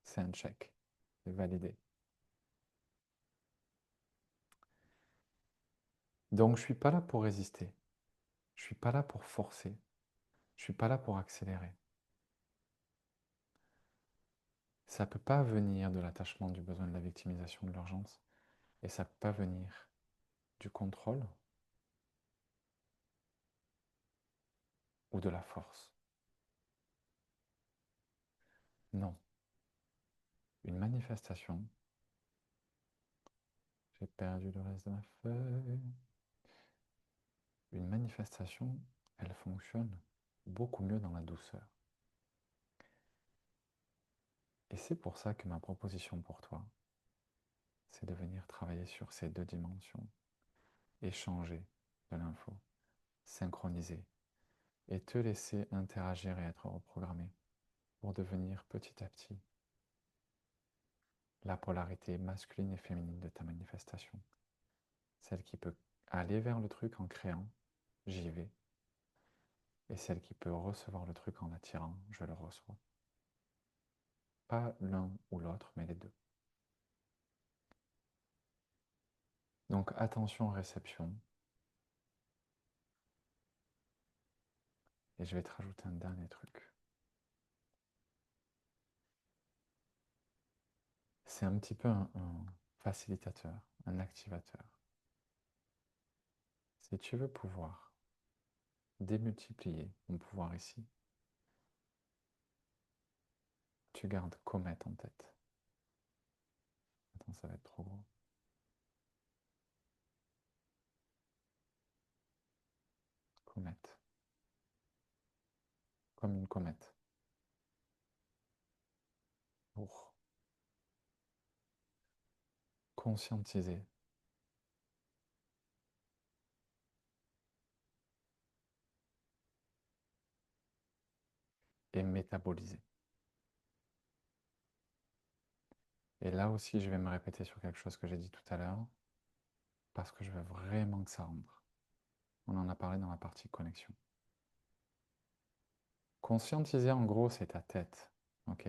c'est un check. C'est validé. Donc je suis pas là pour résister. Je suis pas là pour forcer. Je suis pas là pour accélérer. Ça peut pas venir de l'attachement, du besoin, de la victimisation, de l'urgence. Et ça peut pas venir du contrôle ou de la force. Non. Une manifestation. J'ai perdu le reste de ma feuille. Une manifestation, elle fonctionne beaucoup mieux dans la douceur. Et c'est pour ça que ma proposition pour toi, c'est de venir travailler sur ces deux dimensions, échanger de l'info, synchroniser, et te laisser interagir et être reprogrammé pour devenir petit à petit la polarité masculine et féminine de ta manifestation. Celle qui peut aller vers le truc en créant, j'y vais, et celle qui peut recevoir le truc en attirant, je le reçois. Pas l'un ou l'autre, mais les deux. Donc attention réception. Et je vais te rajouter un dernier truc. C'est un petit peu un facilitateur, un activateur. Si tu veux pouvoir démultiplier mon pouvoir ici, tu gardes comète en tête. Attends, ça va être trop gros. Comète. Comme une comète. Pour conscientiser et métaboliser. Et là aussi, je vais me répéter sur quelque chose que j'ai dit tout à l'heure, parce que je veux vraiment que ça rentre. On en a parlé dans la partie connexion. Conscientiser, en gros, c'est ta tête. Ok?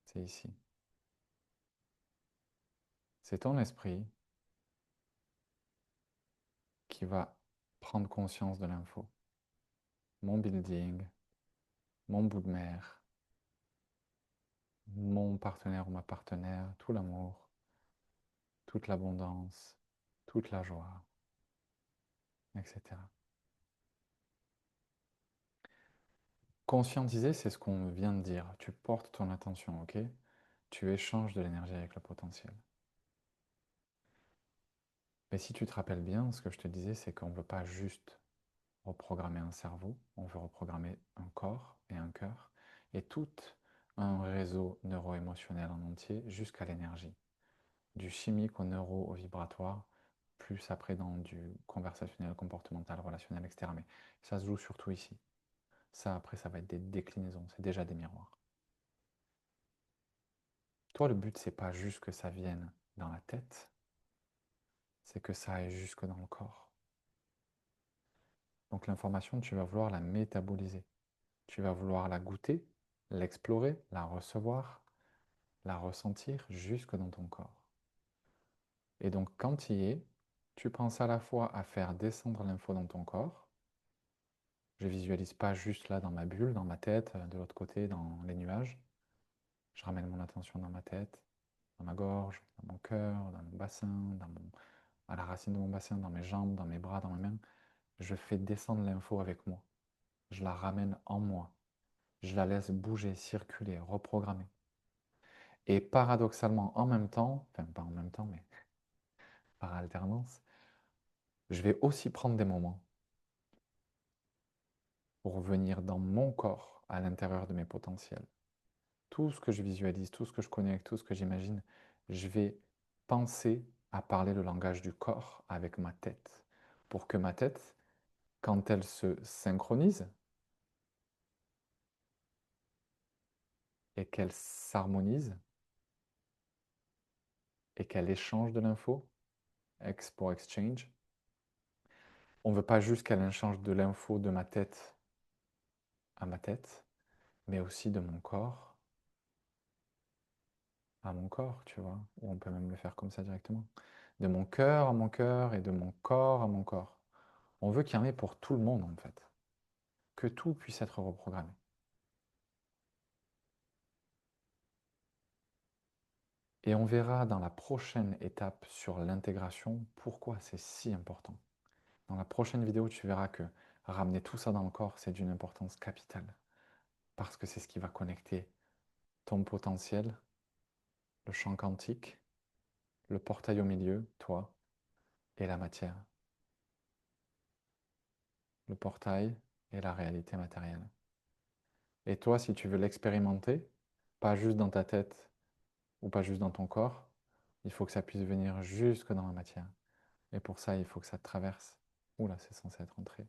C'est ici. C'est ton esprit qui va prendre conscience de l'info. Mon building, mon bout de mer, mon partenaire ou ma partenaire, tout l'amour, toute l'abondance, toute la joie, etc. Conscientiser, c'est ce qu'on vient de dire. Tu portes ton attention, ok? Tu échanges de l'énergie avec le potentiel. Mais si tu te rappelles bien, ce que je te disais, c'est qu'on ne veut pas juste reprogrammer un cerveau, on veut reprogrammer un corps et un cœur, et tout un réseau neuro-émotionnel en entier jusqu'à l'énergie. Du chimique au neuro, au vibratoire, plus après dans du conversationnel, comportemental, relationnel, etc. Mais ça se joue surtout ici. Ça, après, ça va être des déclinaisons, c'est déjà des miroirs. Toi, le but, c'est pas juste que ça vienne dans la tête, c'est que ça aille jusque dans le corps. Donc l'information, tu vas vouloir la métaboliser. Tu vas vouloir la goûter, l'explorer, la recevoir, la ressentir jusque dans ton corps. Et donc quand tu y es, tu penses à la fois à faire descendre l'info dans ton corps. Je ne visualise pas juste là dans ma bulle, dans ma tête, de l'autre côté, dans les nuages. Je ramène mon attention dans ma tête, dans ma gorge, dans mon cœur, dans mon bassin, à la racine de mon bassin, dans mes jambes, dans mes bras, dans mes mains. Je fais descendre l'info avec moi. Je la ramène en moi. Je la laisse bouger, circuler, reprogrammer. Et paradoxalement, en même temps, enfin pas en même temps, mais par alternance, je vais aussi prendre des moments pour venir dans mon corps, à l'intérieur de mes potentiels. Tout ce que je visualise, tout ce que je connecte, tout ce que j'imagine, je vais penser à parler le langage du corps avec ma tête. Pour que ma tête, quand elle se synchronise et qu'elle s'harmonise et qu'elle échange de l'info, X pour exchange, on ne veut pas juste qu'elle échange de l'info de ma tête à ma tête, mais aussi de mon corps à mon corps, tu vois, ou on peut même le faire comme ça directement. De mon cœur à mon cœur et de mon corps à mon corps. On veut qu'il y en ait pour tout le monde, en fait. Que tout puisse être reprogrammé. Et on verra dans la prochaine étape sur l'intégration pourquoi c'est si important. Dans la prochaine vidéo, tu verras que ramener tout ça dans le corps, c'est d'une importance capitale. Parce que c'est ce qui va connecter ton potentiel, le champ quantique, le portail au milieu, toi, et la matière. Le portail et la réalité matérielle. Et toi, si tu veux l'expérimenter, pas juste dans ta tête ou pas juste dans ton corps. Il faut que ça puisse venir jusque dans la matière. Et pour ça, il faut que ça te traverse. Oula, c'est censé être entré.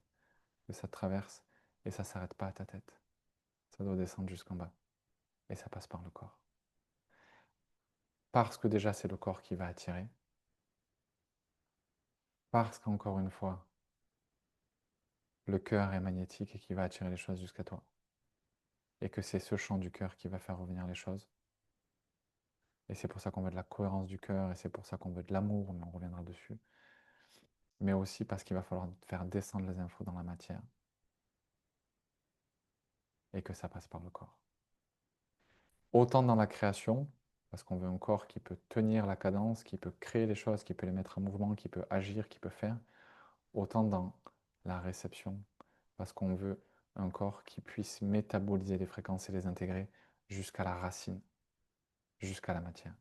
Que ça te traverse et ça ne s'arrête pas à ta tête. Ça doit descendre jusqu'en bas. Et ça passe par le corps. Parce que déjà, c'est le corps qui va attirer. Parce qu'encore une fois, le cœur est magnétique et qui va attirer les choses jusqu'à toi. Et que c'est ce chant du cœur qui va faire revenir les choses. Et c'est pour ça qu'on veut de la cohérence du cœur, et c'est pour ça qu'on veut de l'amour, mais on reviendra dessus. Mais aussi parce qu'il va falloir faire descendre les infos dans la matière. Et que ça passe par le corps. Autant dans la création, parce qu'on veut un corps qui peut tenir la cadence, qui peut créer les choses, qui peut les mettre en mouvement, qui peut agir, qui peut faire, autant dans la réception, parce qu'on veut un corps qui puisse métaboliser les fréquences et les intégrer jusqu'à la racine, jusqu'à la matière.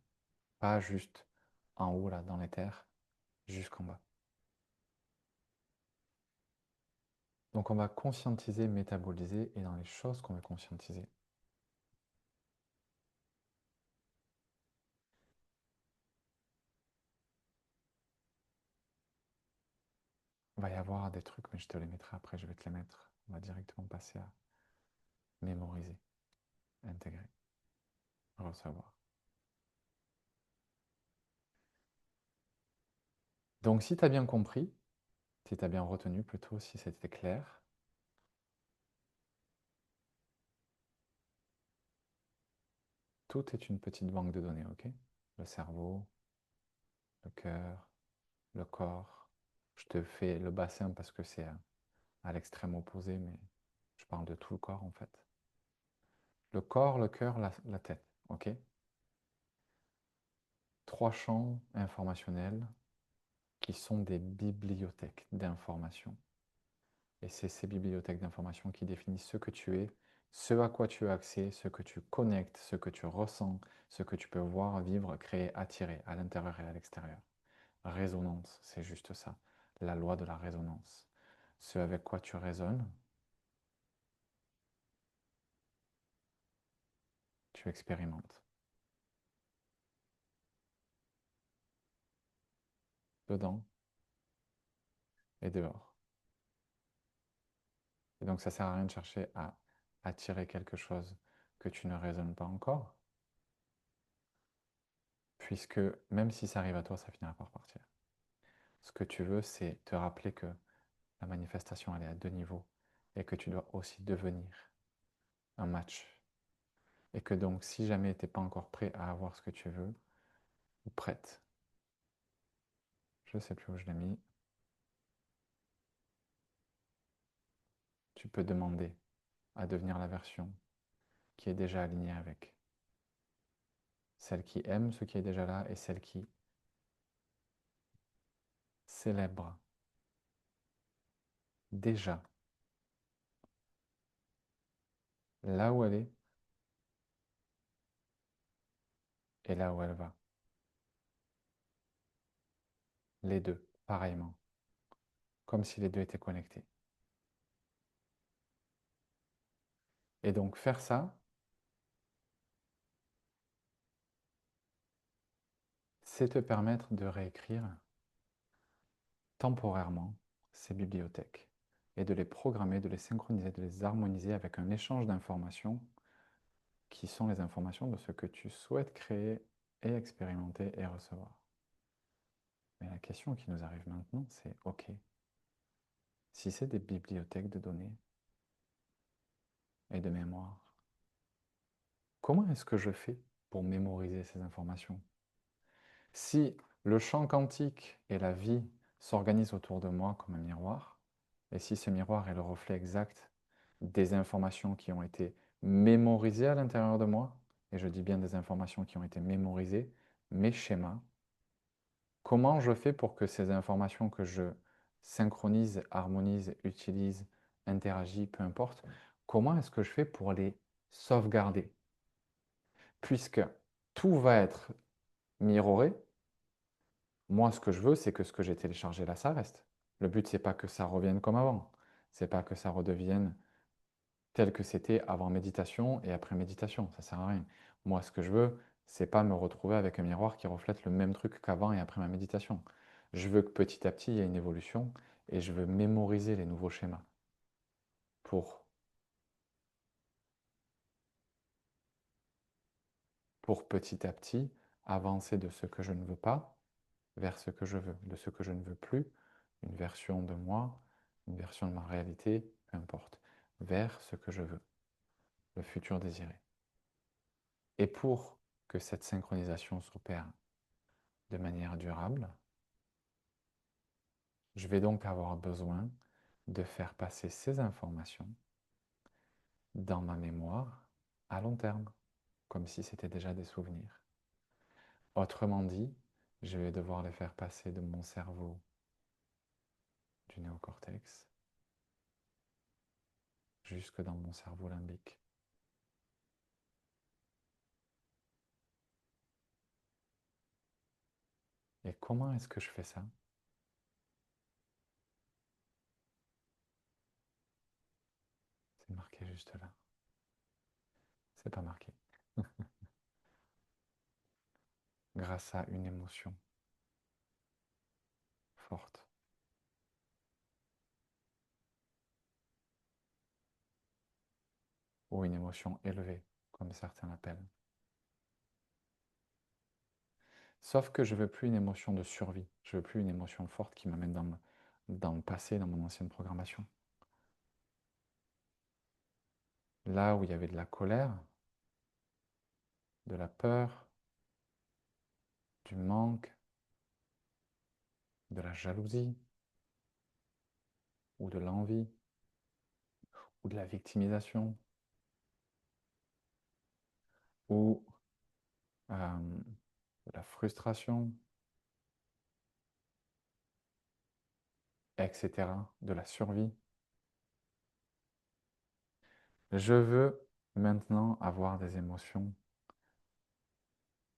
Pas juste en haut, là, dans les terres, jusqu'en bas. Donc on va conscientiser, métaboliser, et dans les choses qu'on veut conscientiser. Il va y avoir des trucs, mais je te les mettrai après, je vais te les mettre. On va directement passer à mémoriser, intégrer, recevoir. Donc si tu as bien compris, si tu as bien retenu plutôt, si c'était clair, tout est une petite banque de données, ok? Le cerveau, le cœur, le corps. Je te fais le bassin parce que c'est à l'extrême opposé, mais je parle de tout le corps en fait. Le corps, le cœur, la tête, ok? Trois champs informationnels qui sont des bibliothèques d'informations. Et c'est ces bibliothèques d'informations qui définissent ce que tu es, ce à quoi tu as accès, ce que tu connectes, ce que tu ressens, ce que tu peux voir, vivre, créer, attirer à l'intérieur et à l'extérieur. Résonance, c'est juste ça, la loi de la résonance. Ce avec quoi tu résonnes, tu expérimentes. Dedans et dehors. Et donc ça ne sert à rien de chercher à attirer quelque chose que tu ne résonnes pas encore, puisque même si ça arrive à toi, ça finira par partir. Ce que tu veux, c'est te rappeler que la manifestation, elle est à deux niveaux et que tu dois aussi devenir un match. Et que donc, si jamais tu n'es pas encore prêt à avoir ce que tu veux, ou prête, je ne sais plus où je l'ai mis, tu peux demander à devenir la version qui est déjà alignée avec. Celle qui aime ce qui est déjà là et celle qui célèbre déjà là où elle est et là où elle va. Les deux, pareillement. Comme si les deux étaient connectés. Et donc faire ça, c'est te permettre de réécrire temporairement ces bibliothèques et de les programmer, de les synchroniser, de les harmoniser avec un échange d'informations qui sont les informations de ce que tu souhaites créer et expérimenter et recevoir. Mais la question qui nous arrive maintenant, c'est OK, si c'est des bibliothèques de données et de mémoire, comment est-ce que je fais pour mémoriser ces informations? Si le champ quantique et la vie s'organisent autour de moi comme un miroir, et si ce miroir est le reflet exact des informations qui ont été mémorisées à l'intérieur de moi, et je dis bien des informations qui ont été mémorisées, mes schémas, comment je fais pour que ces informations que je synchronise, harmonise, utilise, interagis, peu importe, comment est-ce que je fais pour les sauvegarder? Puisque tout va être mirroré, moi, ce que je veux, c'est que ce que j'ai téléchargé là, ça reste. Le but, c'est pas que ça revienne comme avant. C'est pas que ça redevienne tel que c'était avant méditation et après méditation. Ça sert à rien. Moi, ce que je veux, c'est pas me retrouver avec un miroir qui reflète le même truc qu'avant et après ma méditation. Je veux que petit à petit, il y ait une évolution et je veux mémoriser les nouveaux schémas pour, pour petit à petit avancer de ce que je ne veux pas vers ce que je veux, de ce que je ne veux plus, une version de moi, une version de ma réalité, peu importe, vers ce que je veux, le futur désiré. Et pour que cette synchronisation s'opère de manière durable, je vais donc avoir besoin de faire passer ces informations dans ma mémoire à long terme, comme si c'était déjà des souvenirs. Autrement dit, je vais devoir les faire passer de mon cerveau du néocortex jusque dans mon cerveau limbique. Et comment est-ce que je fais ça? C'est marqué juste là. C'est pas marqué. Grâce à une émotion forte ou une émotion élevée, comme certains l'appellent. Sauf que je veux plus une émotion de survie. Je veux plus une émotion forte qui m'amène dans le passé, dans mon ancienne programmation. Là où il y avait de la colère, de la peur, du manque, de la jalousie, ou de l'envie, ou de la victimisation, ou de la frustration, etc., de la survie. Je veux maintenant avoir des émotions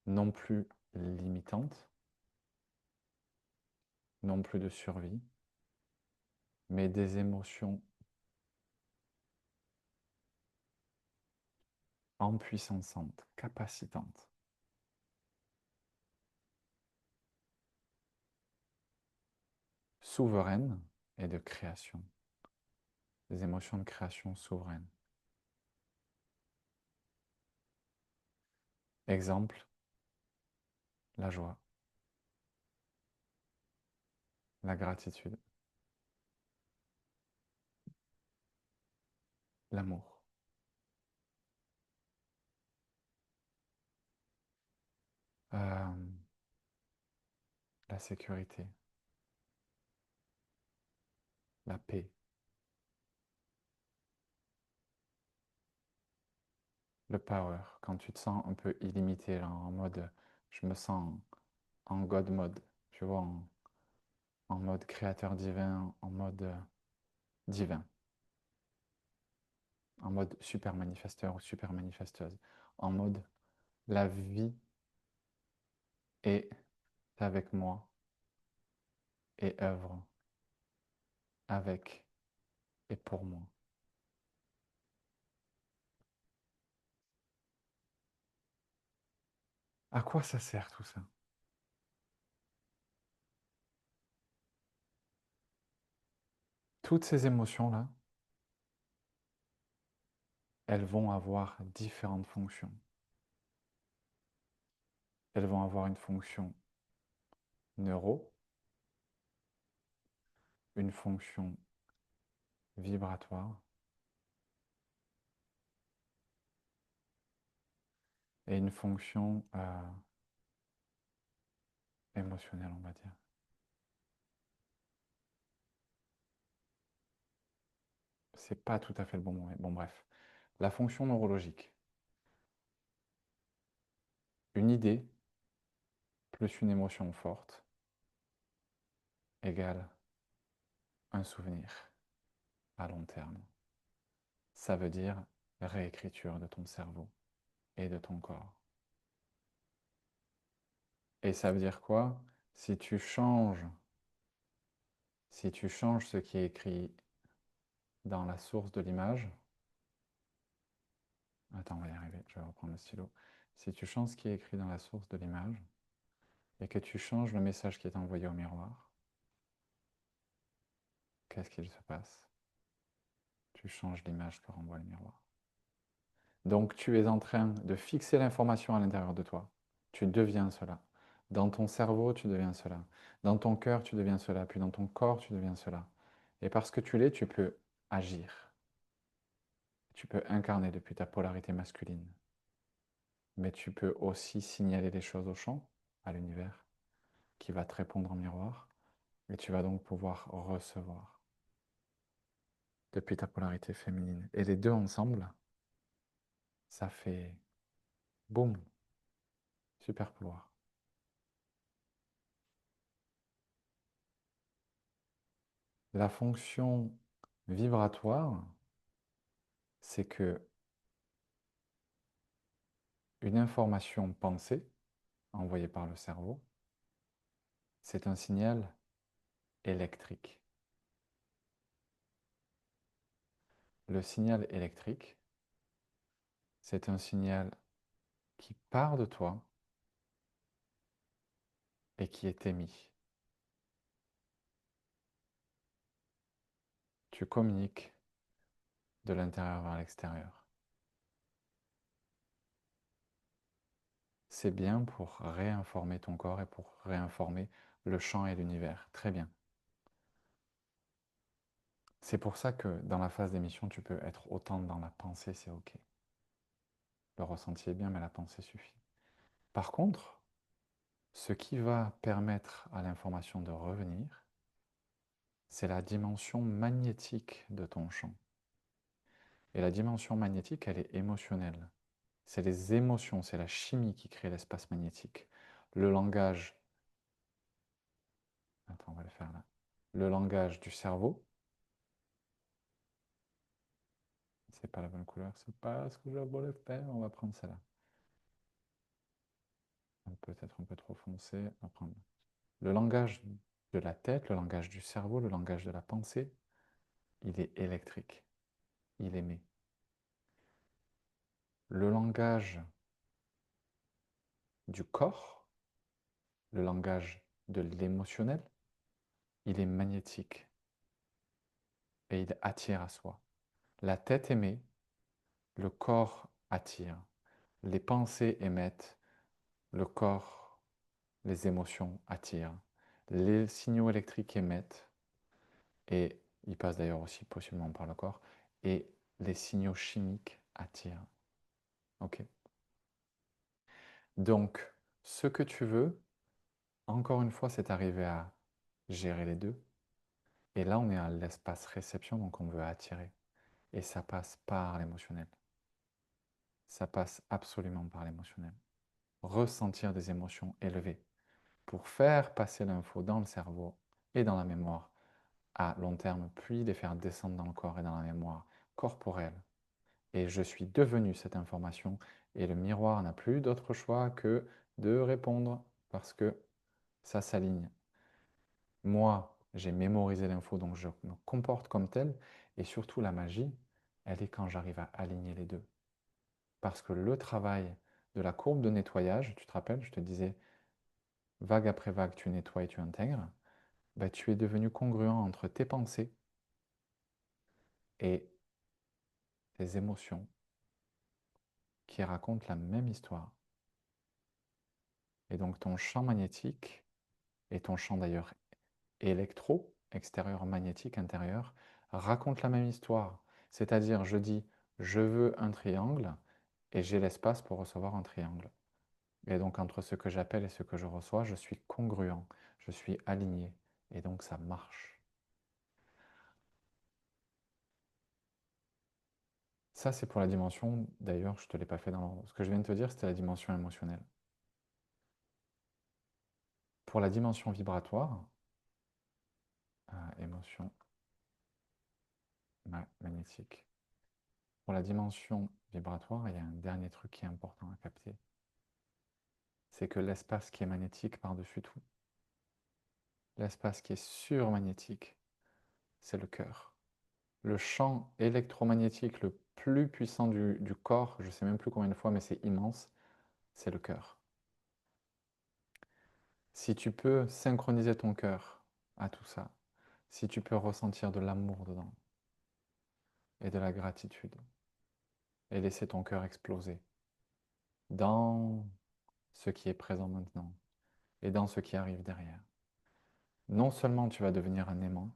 non plus limitantes, non plus de survie, mais des émotions empuissantes, capacitantes, souveraines et de création. Des émotions de création souveraines. Exemple, la joie, la gratitude, l'amour, la sécurité, la paix, le power, quand tu te sens un peu illimité, genre en mode je me sens en God mode, tu vois, en mode créateur divin, en mode divin, en mode super manifesteur ou super manifesteuse, en mode la vie est avec moi et œuvre avec et pour moi. À quoi ça sert tout ça? Toutes ces émotions-là, elles vont avoir différentes fonctions. Elles vont avoir une fonction neuro, une fonction vibratoire et une fonction émotionnelle, on va dire. C'est pas tout à fait le bon mot. Bon, bref. La fonction neurologique. Une idée plus une émotion forte égale un souvenir à long terme. Ça veut dire réécriture de ton cerveau et de ton corps. Et ça veut dire quoi? Si tu changes, si tu changes ce qui est écrit dans la source de l'image, attends, on va y arriver, je vais reprendre le stylo. Si tu changes ce qui est écrit dans la source de l'image et que tu changes le message qui est envoyé au miroir, qu'est-ce qu'il se passe? Tu changes l'image que renvoie le miroir. Donc tu es en train de fixer l'information à l'intérieur de toi. Tu deviens cela. Dans ton cerveau, tu deviens cela. Dans ton cœur, tu deviens cela. Puis dans ton corps, tu deviens cela. Et parce que tu l'es, tu peux agir. Tu peux incarner depuis ta polarité masculine. Mais tu peux aussi signaler les choses au champ, à l'univers, qui va te répondre en miroir. Et tu vas donc pouvoir recevoir depuis ta polarité féminine. Et les deux ensemble, ça fait boum, super pouvoir. La fonction vibratoire, c'est que une information pensée envoyée par le cerveau, c'est un signal électrique. Le signal électrique, c'est un signal qui part de toi et qui est émis. Tu communiques de l'intérieur vers l'extérieur. C'est bien pour réinformer ton corps et pour réinformer le champ et l'univers. Très bien. C'est pour ça que dans la phase d'émission, tu peux être autant dans la pensée, c'est OK. Le ressenti est bien, mais la pensée suffit. Par contre, ce qui va permettre à l'information de revenir, c'est la dimension magnétique de ton champ. Et la dimension magnétique, elle est émotionnelle. C'est les émotions, c'est la chimie qui crée l'espace magnétique. Le langage, attends, on va le faire là. Le langage du cerveau, c'est pas la bonne couleur, c'est pas ce que je voulais faire, on va prendre celle-là. Peut-être un peu trop foncé, on va prendre. Le langage de la tête, le langage du cerveau, le langage de la pensée, il est électrique, il émet. Le langage du corps, le langage de l'émotionnel, il est magnétique et il attire à soi. La tête émet, le corps attire. Les pensées émettent, le corps, les émotions attirent. Les signaux électriques émettent, et ils passent d'ailleurs aussi possiblement par le corps, et les signaux chimiques attirent. Ok. Donc, ce que tu veux, encore une fois, c'est arriver à gérer les deux. Et là, on est à l'espace réception, donc on veut attirer. Et ça passe par l'émotionnel. Ça passe absolument par l'émotionnel. Ressentir des émotions élevées pour faire passer l'info dans le cerveau et dans la mémoire à long terme, puis les faire descendre dans le corps et dans la mémoire corporelle. Et je suis devenu cette information et le miroir n'a plus d'autre choix que de répondre parce que ça s'aligne. Moi, j'ai mémorisé l'info, donc je me comporte comme tel. Et surtout, la magie, elle est quand j'arrive à aligner les deux. Parce que le travail de la courbe de nettoyage, tu te rappelles, je te disais, vague après vague, tu nettoies et tu intègres, bah, tu es devenu congruent entre tes pensées et tes émotions qui racontent la même histoire. Et donc ton champ magnétique et ton champ d'ailleurs électro, extérieur magnétique, intérieur, racontent la même histoire. C'est-à-dire, je dis, je veux un triangle et j'ai l'espace pour recevoir un triangle. Et donc entre ce que j'appelle et ce que je reçois, je suis congruent, je suis aligné. Et donc ça marche. Ça, c'est pour la dimension, d'ailleurs, je ne te l'ai pas fait dans l'ordre. Ce que je viens de te dire, c'était la dimension émotionnelle. Pour la dimension vibratoire, émotion magnétique. Pour la dimension vibratoire, il y a un dernier truc qui est important à capter. C'est que l'espace qui est magnétique par-dessus tout, l'espace qui est surmagnétique, c'est le cœur. Le champ électromagnétique le plus puissant du corps, je ne sais même plus combien de fois, mais c'est immense, c'est le cœur. Si tu peux synchroniser ton cœur à tout ça, si tu peux ressentir de l'amour dedans et de la gratitude et laisser ton cœur exploser dans ce qui est présent maintenant et dans ce qui arrive derrière, non seulement tu vas devenir un aimant,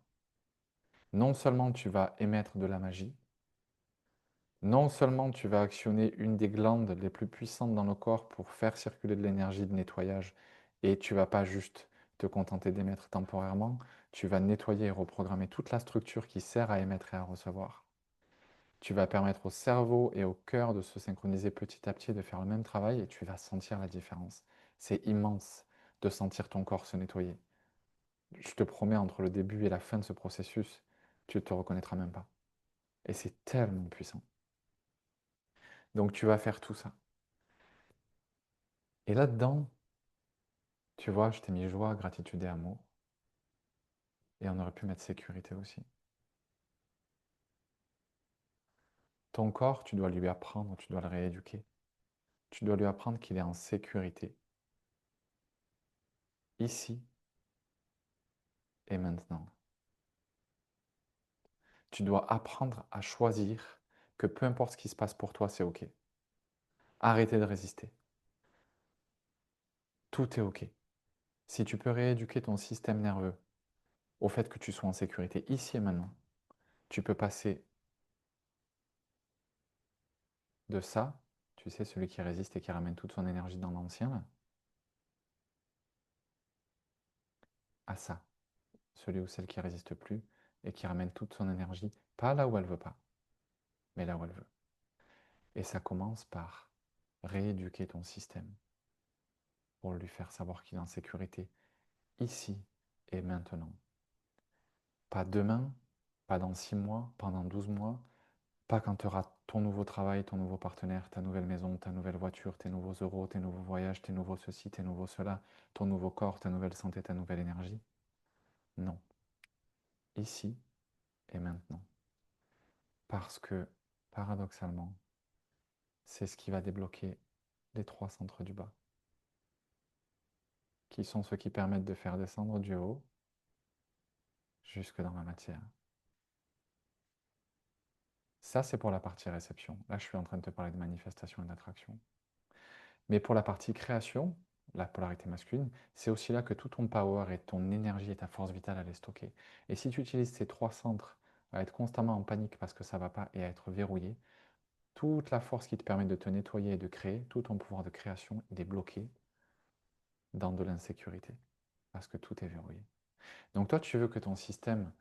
non seulement tu vas émettre de la magie, non seulement tu vas actionner une des glandes les plus puissantes dans le corps pour faire circuler de l'énergie de nettoyage, et tu vas pas juste te contenter d'émettre temporairement, tu vas nettoyer et reprogrammer toute la structure qui sert à émettre et à recevoir. Tu vas permettre au cerveau et au cœur de se synchroniser petit à petit, de faire le même travail, et tu vas sentir la différence. C'est immense de sentir ton corps se nettoyer. Je te promets, entre le début et la fin de ce processus, tu ne te reconnaîtras même pas. Et c'est tellement puissant. Donc tu vas faire tout ça. Et là-dedans, tu vois, je t'ai mis joie, gratitude et amour. Et on aurait pu mettre sécurité aussi. Ton corps, tu dois lui apprendre, tu dois le rééduquer. Tu dois lui apprendre qu'il est en sécurité, ici et maintenant. Tu dois apprendre à choisir que peu importe ce qui se passe pour toi, c'est OK. Arrêtez de résister. Tout est OK. Si tu peux rééduquer ton système nerveux au fait que tu sois en sécurité ici et maintenant, tu peux passer de ça, tu sais, celui qui résiste et qui ramène toute son énergie dans l'ancien, à ça, celui ou celle qui résiste plus et qui ramène toute son énergie, pas là où elle veut pas, mais là où elle veut. Et ça commence par rééduquer ton système pour lui faire savoir qu'il est en sécurité ici et maintenant. Pas demain, pas dans 6 mois, pendant 12 mois, pas quand tu auras ton nouveau travail, ton nouveau partenaire, ta nouvelle maison, ta nouvelle voiture, tes nouveaux euros, tes nouveaux voyages, tes nouveaux ceci, tes nouveaux cela, ton nouveau corps, ta nouvelle santé, ta nouvelle énergie. Non. Ici et maintenant. Parce que, paradoxalement, c'est ce qui va débloquer les 3 centres du bas, qui sont ceux qui permettent de faire descendre du haut jusque dans la matière. Ça, c'est pour la partie réception. Là, je suis en train de te parler de manifestation et d'attraction. Mais pour la partie création, la polarité masculine, c'est aussi là que tout ton power et ton énergie et ta force vitale allaient stocker. Et si tu utilises ces 3 centres à être constamment en panique parce que ça ne va pas et à être verrouillé, toute la force qui te permet de te nettoyer et de créer, tout ton pouvoir de création, il est bloqué dans de l'insécurité parce que tout est verrouillé. Donc toi, tu veux que ton système,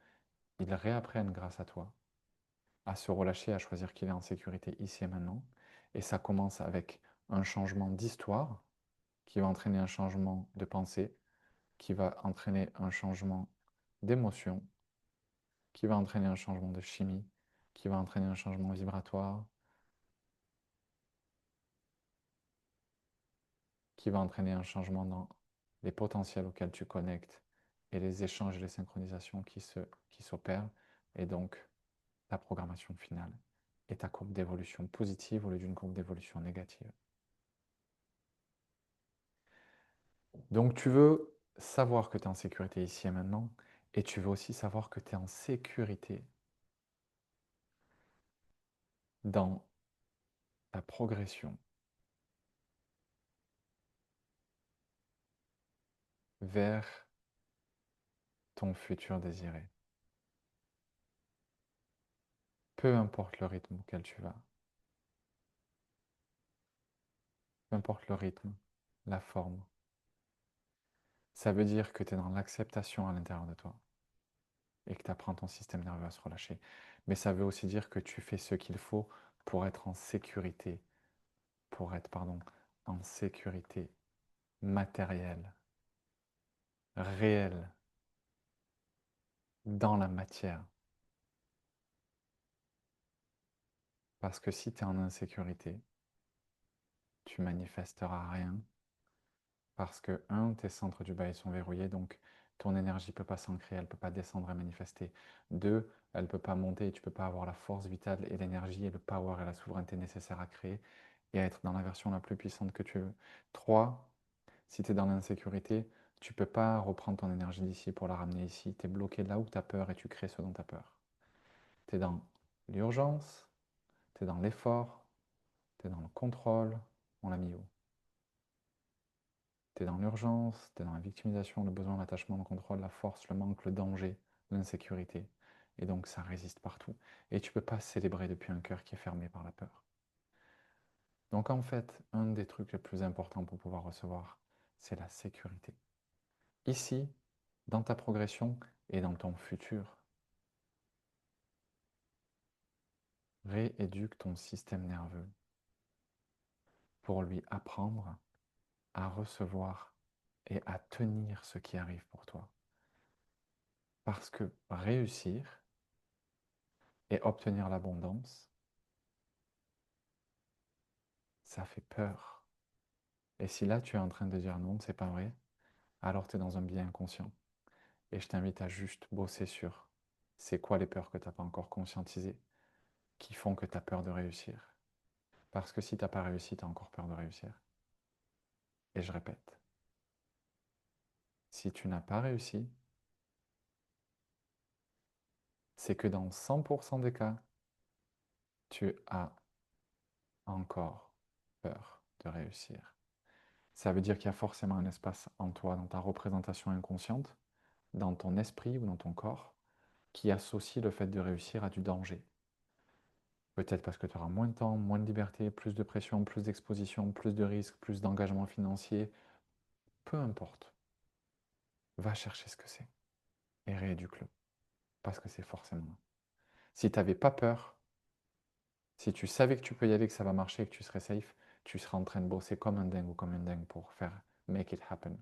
il réapprenne grâce à toi à se relâcher, à choisir qu'il est en sécurité ici et maintenant. Et ça commence avec un changement d'histoire qui va entraîner un changement de pensée, qui va entraîner un changement d'émotion, qui va entraîner un changement de chimie, qui va entraîner un changement vibratoire, qui va entraîner un changement dans les potentiels auxquels tu connectes et les échanges et les synchronisations qui s'opèrent, et donc ta programmation finale et ta courbe d'évolution positive au lieu d'une courbe d'évolution négative. Donc tu veux savoir que tu es en sécurité ici et maintenant, et tu veux aussi savoir que tu es en sécurité dans ta progression vers ton futur désiré. Peu importe le rythme auquel tu vas, peu importe le rythme, la forme, ça veut dire que tu es dans l'acceptation à l'intérieur de toi et que tu apprends ton système nerveux à se relâcher. Mais ça veut aussi dire que tu fais ce qu'il faut pour être en sécurité, pour être, pardon, en sécurité matérielle, réelle, dans la matière. Parce que si tu es en insécurité, tu manifesteras rien. Parce que, un, tes centres du bas ils sont verrouillés, donc ton énergie ne peut pas s'ancrer, elle ne peut pas descendre et manifester. Deux, elle ne peut pas monter et tu ne peux pas avoir la force vitale et l'énergie et le power et la souveraineté nécessaires à créer. et à être dans la version la plus puissante que tu veux. 3, si tu es dans l'insécurité, tu ne peux pas reprendre ton énergie d'ici pour la ramener ici. Tu es bloqué là où tu as peur et tu crées ce dont tu as peur. Tu es dans l'urgence, tu es dans l'effort, tu es dans le contrôle. On l'a mis où? Tu es dans l'urgence, tu es dans la victimisation, le besoin, l'attachement, le contrôle, la force, le manque, le danger, l'insécurité. Et donc ça résiste partout. Et tu ne peux pas célébrer depuis un cœur qui est fermé par la peur. Donc en fait, un des trucs les plus importants pour pouvoir recevoir, c'est la sécurité. Ici, dans ta progression et dans ton futur, rééduque ton système nerveux pour lui apprendre à recevoir et à tenir ce qui arrive pour toi. Parce que réussir et obtenir l'abondance, ça fait peur. Et si là tu es en train de dire non, c'est pas vrai, alors tu es dans un biais inconscient. Et je t'invite à juste bosser sur c'est quoi les peurs que tu n'as pas encore conscientisées qui font que tu as peur de réussir. Parce que si tu n'as pas réussi, tu as encore peur de réussir. Et je répète, si tu n'as pas réussi, c'est que dans 100% des cas, tu as encore peur de réussir. Ça veut dire qu'il y a forcément un espace en toi, dans ta représentation inconsciente, dans ton esprit ou dans ton corps, qui associe le fait de réussir à du danger. Peut-être parce que tu auras moins de temps, moins de liberté, plus de pression, plus d'exposition, plus de risques, plus d'engagement financier. Peu importe. Va chercher ce que c'est et rééduque-le. Parce que c'est forcément là. Si tu n'avais pas peur, si tu savais que tu peux y aller, que ça va marcher, que tu serais safe, tu serais en train de bosser comme un dingue ou comme une dingue pour faire make it happen.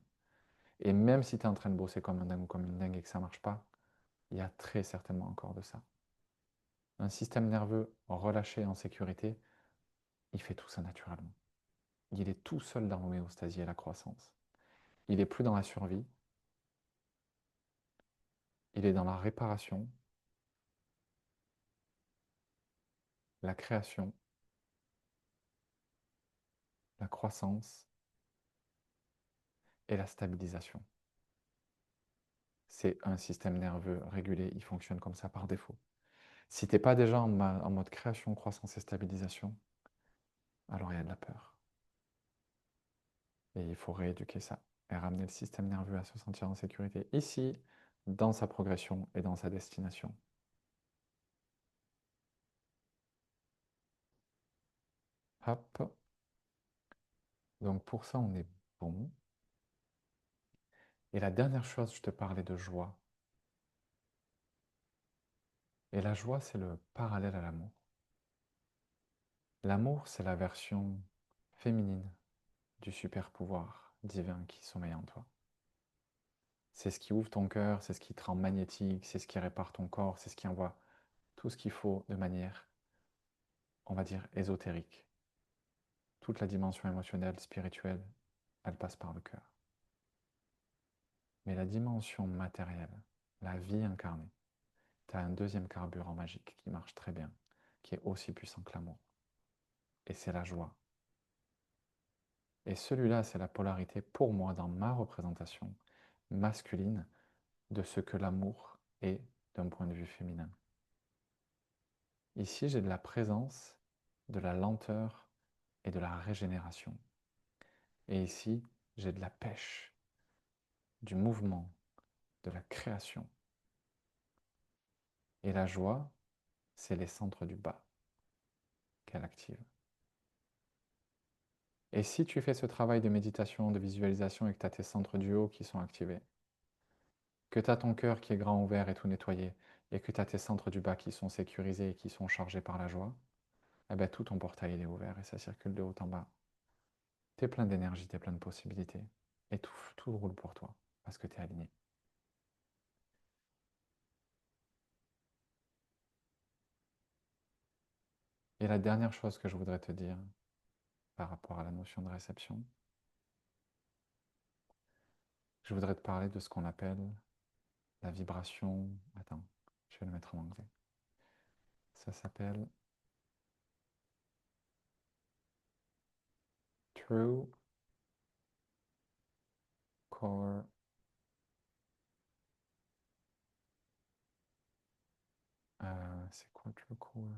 Et même si tu es en train de bosser comme un dingue ou comme une dingue et que ça ne marche pas, il y a très certainement encore de ça. Un système nerveux relâché en sécurité, il fait tout ça naturellement. Il est tout seul dans l'homéostasie et la croissance. Il n'est plus dans la survie, il est dans la réparation, la création, la croissance et la stabilisation. C'est un système nerveux régulé, il fonctionne comme ça par défaut. Si tu n'es pas déjà en mode création, croissance et stabilisation, alors il y a de la peur. Et il faut rééduquer ça et ramener le système nerveux à se sentir en sécurité ici, dans sa progression et dans sa destination. Hop. Donc pour ça, on est bon. Et la dernière chose, je te parlais de joie. Et la joie, c'est le parallèle à l'amour. L'amour, c'est la version féminine du super pouvoir divin qui sommeille en toi. C'est ce qui ouvre ton cœur, c'est ce qui te rend magnétique, c'est ce qui répare ton corps, c'est ce qui envoie tout ce qu'il faut de manière, on va dire, ésotérique. Toute la dimension émotionnelle, spirituelle, elle passe par le cœur. Mais la dimension matérielle, la vie incarnée, tu as un deuxième carburant magique qui marche très bien, qui est aussi puissant que l'amour. Et c'est la joie. Et celui-là, c'est la polarité, pour moi, dans ma représentation masculine, de ce que l'amour est d'un point de vue féminin. Ici, j'ai de la présence, de la lenteur et de la régénération. Et ici, j'ai de la pêche, du mouvement, de la création. Et la joie, c'est les centres du bas qu'elle active. Et si tu fais ce travail de méditation, de visualisation et que tu as tes centres du haut qui sont activés, que tu as ton cœur qui est grand ouvert et tout nettoyé, et que tu as tes centres du bas qui sont sécurisés et qui sont chargés par la joie, eh ben, tout ton portail est ouvert et ça circule de haut en bas. Tu es plein d'énergie, tu es plein de possibilités. Et tout roule pour toi, parce que tu es aligné. Et la dernière chose que je voudrais te dire par rapport à la notion de réception, je voudrais te parler de ce qu'on appelle la vibration. Attends, je vais le mettre en anglais. Ça s'appelle True core. C'est quoi true core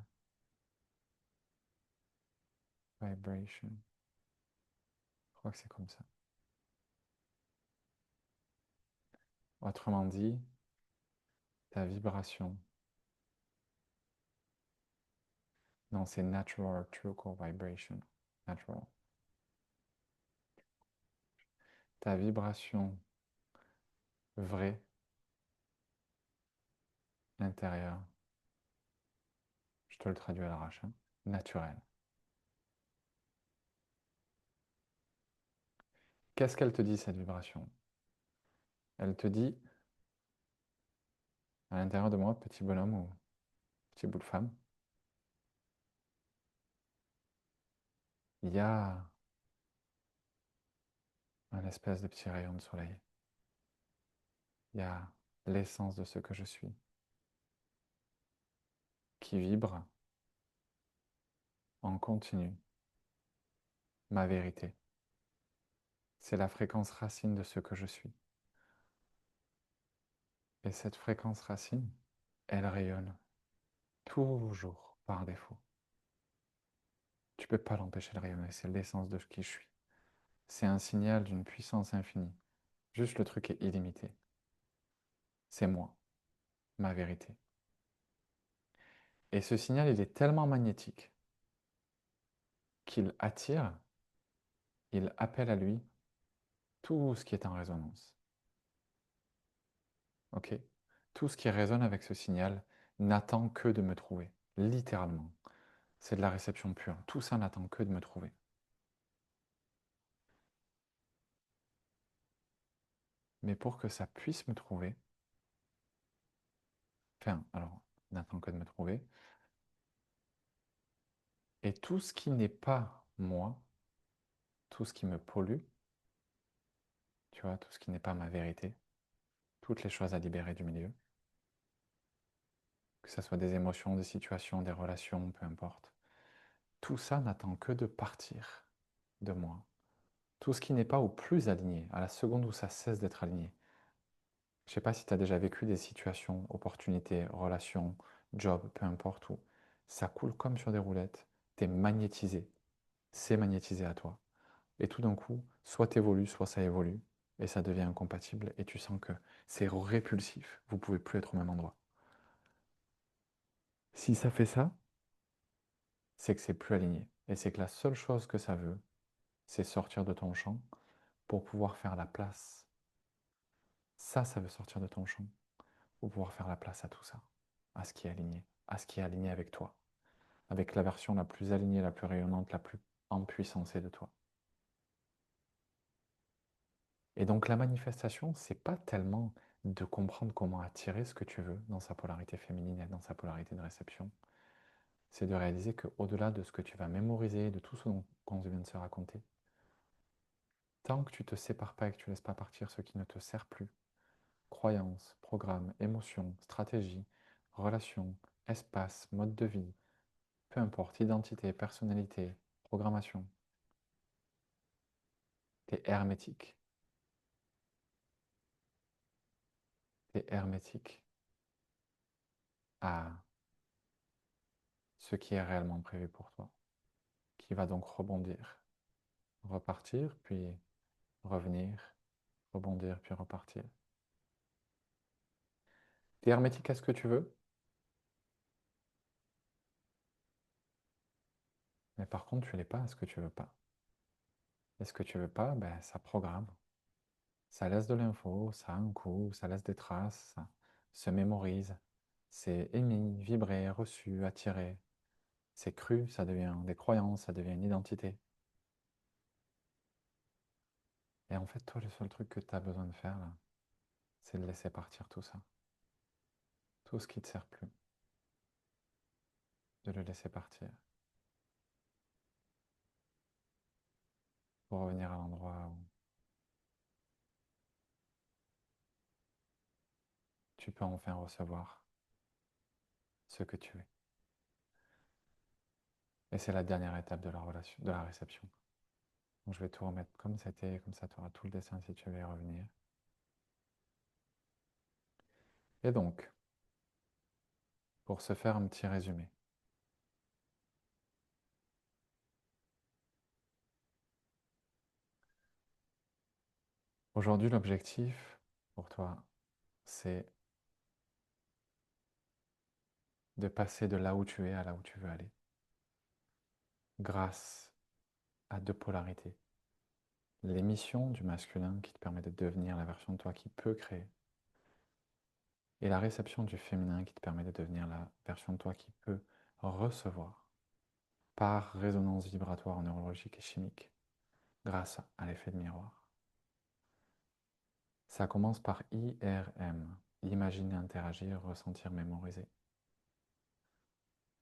vibration? Je crois que c'est comme ça. Autrement dit, ta vibration. Non, c'est natural true core vibration. Natural. Ta vibration vraie, intérieure. Je te le traduis à l'arrache, hein. Naturelle. Qu'est-ce qu'elle te dit, cette vibration? Elle te dit, à l'intérieur de moi, petit bonhomme ou petit bout de femme, il y a un espèce de petit rayon de soleil. Il y a l'essence de ce que je suis qui vibre en continu. Ma vérité. C'est la fréquence racine de ce que je suis. Et cette fréquence racine, elle rayonne toujours par défaut. Tu ne peux pas l'empêcher de rayonner, c'est l'essence de qui je suis. C'est un signal d'une puissance infinie. Juste le truc est illimité. C'est moi, ma vérité. Et ce signal, il est tellement magnétique qu'il attire, il appelle à lui tout ce qui est en résonance. Ok? Tout ce qui résonne avec ce signal n'attend que de me trouver, littéralement. C'est de la réception pure. Tout ça n'attend que de me trouver. Mais pour que ça puisse me trouver, enfin, alors, n'attend que de me trouver, et tout ce qui n'est pas moi, tout ce qui me pollue, tu vois, tout ce qui n'est pas ma vérité, toutes les choses à libérer du milieu, que ce soit des émotions, des situations, des relations, peu importe, tout ça n'attend que de partir de moi. Tout ce qui n'est pas au plus aligné, à la seconde où ça cesse d'être aligné. Je ne sais pas si tu as déjà vécu des situations, opportunités, relations, job, peu importe où. Ça coule comme sur des roulettes. Tu es magnétisé. C'est magnétisé à toi. Et tout d'un coup, soit tu évolues, soit ça évolue. Et ça devient incompatible. Et tu sens que c'est répulsif. Vous ne pouvez plus être au même endroit. Si ça fait ça, c'est que c'est plus aligné. Et c'est que la seule chose que ça veut, c'est sortir de ton champ pour pouvoir faire la place. Ça veut sortir de ton champ pour pouvoir faire la place à tout ça, à ce qui est aligné, à ce qui est aligné avec toi, avec la version la plus alignée, la plus rayonnante, la plus empuissancée de toi. Et donc la manifestation, c'est pas tellement de comprendre comment attirer ce que tu veux dans sa polarité féminine et dans sa polarité de réception. C'est de réaliser qu'au-delà de ce que tu vas mémoriser, de tout ce qu'on vient de se raconter, tant que tu ne te sépares pas et que tu ne laisses pas partir ce qui ne te sert plus, croyances, programmes, émotions, stratégies, relations, espace, mode de vie, peu importe, identité, personnalité, programmation, t'es hermétique. T'es hermétique à ce qui est réellement prévu pour toi, qui va donc rebondir, repartir, puis revenir, rebondir, puis repartir. T'es hermétique à ce que tu veux, mais par contre, tu l'es pas à ce que tu veux pas. Et ce que tu veux pas, ben, ça programme. Ça laisse de l'info, ça a un coût, ça laisse des traces, ça se mémorise. C'est émis, vibré, reçu, attiré. C'est cru, ça devient des croyances, ça devient une identité. Et en fait, toi, le seul truc que tu as besoin de faire, là, c'est de laisser partir tout ça. Tout ce qui ne te sert plus, de le laisser partir. Pour revenir à l'endroit où tu peux enfin recevoir ce que tu es. Et c'est la dernière étape de la relation, de la réception. Donc, je vais tout remettre comme c'était, comme ça tu auras tout le dessin si tu veux y revenir. Et donc, pour se faire un petit résumé, aujourd'hui l'objectif pour toi, c'est de passer de là où tu es à là où tu veux aller, grâce à deux polarités. L'émission du masculin qui te permet de devenir la version de toi qui peut créer, et la réception du féminin qui te permet de devenir la version de toi qui peut recevoir par résonance vibratoire neurologique et chimique grâce à l'effet de miroir. Ça commence par IRM, imaginer, interagir, ressentir, mémoriser.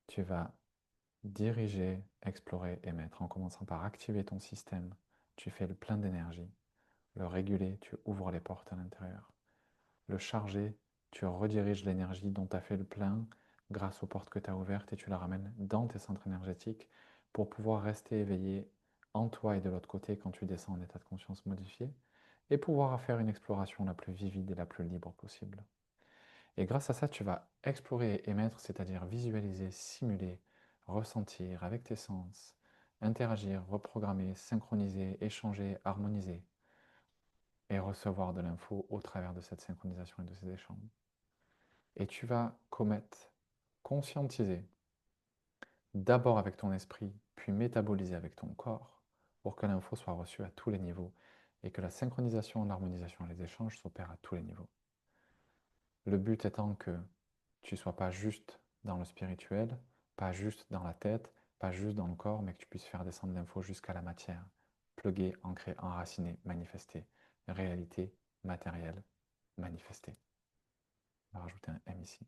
Tu vas diriger, explorer, émettre en commençant par activer ton système. Tu fais le plein d'énergie. Le réguler, tu ouvres les portes à l'intérieur. Le charger, tu rediriges l'énergie dont tu as fait le plein grâce aux portes que tu as ouvertes et tu la ramènes dans tes centres énergétiques pour pouvoir rester éveillé en toi et de l'autre côté quand tu descends en état de conscience modifié et pouvoir faire une exploration la plus vivide et la plus libre possible. Et grâce à ça, tu vas explorer et émettre, c'est-à-dire visualiser, simuler, ressentir avec tes sens, interagir, reprogrammer, synchroniser, échanger, harmoniser et recevoir de l'info au travers de cette synchronisation et de ces échanges. Et tu vas commettre, conscientiser, d'abord avec ton esprit, puis métaboliser avec ton corps, pour que l'info soit reçue à tous les niveaux et que la synchronisation, l'harmonisation et les échanges s'opèrent à tous les niveaux. Le but étant que tu ne sois pas juste dans le spirituel, pas juste dans la tête, pas juste dans le corps, mais que tu puisses faire descendre l'info jusqu'à la matière, pluguer, ancrer, enraciner, manifester, réalité, matérielle, manifester. On va rajouter un M ici.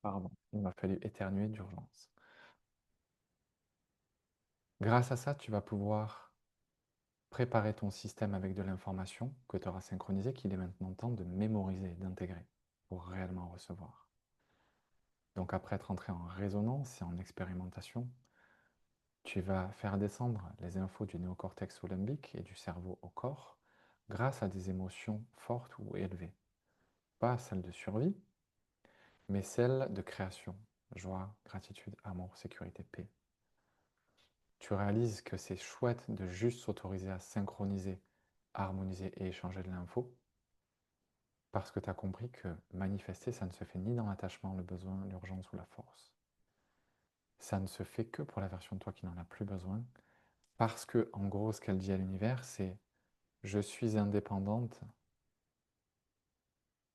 Pardon, il m'a fallu éternuer d'urgence. Grâce à ça, tu vas pouvoir préparer ton système avec de l'information que tu auras synchronisée, qu'il est maintenant temps de mémoriser, d'intégrer pour réellement recevoir. Donc après être entré en résonance et en expérimentation, tu vas faire descendre les infos du néocortex au limbique et du cerveau au corps grâce à des émotions fortes ou élevées. Pas celles de survie, mais celles de création, joie, gratitude, amour, sécurité, paix. Tu réalises que c'est chouette de juste s'autoriser à synchroniser, harmoniser et échanger de l'info parce que tu as compris que manifester, ça ne se fait ni dans l'attachement, le besoin, l'urgence ou la force. Ça ne se fait que pour la version de toi qui n'en a plus besoin parce que, en gros, ce qu'elle dit à l'univers, c'est je suis indépendante,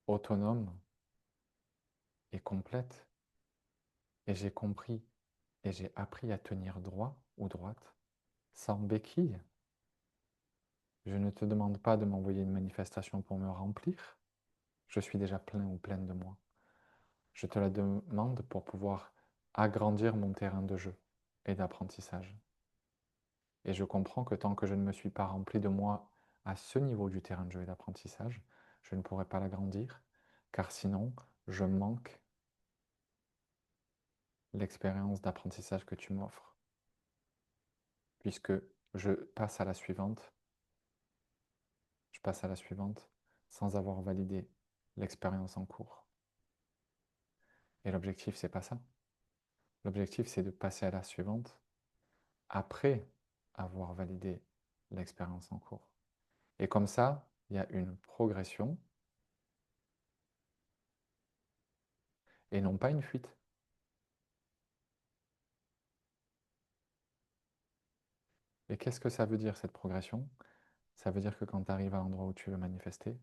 autonome et complète, et j'ai compris et j'ai appris à tenir droit ou droite, sans béquille. Je ne te demande pas de m'envoyer une manifestation pour me remplir, je suis déjà plein ou pleine de moi. Je te la demande pour pouvoir agrandir mon terrain de jeu et d'apprentissage. Et je comprends que tant que je ne me suis pas rempli de moi à ce niveau du terrain de jeu et d'apprentissage, je ne pourrai pas l'agrandir, car sinon, je manque l'expérience d'apprentissage que tu m'offres, puisque je passe à la suivante sans avoir validé l'expérience en cours. Et l'objectif, c'est pas ça. L'objectif, c'est de passer à la suivante après avoir validé l'expérience en cours. Et comme ça, il y a une progression et non pas une fuite. Et qu'est-ce que ça veut dire cette progression? Ça veut dire que quand tu arrives à l'endroit où tu veux manifester,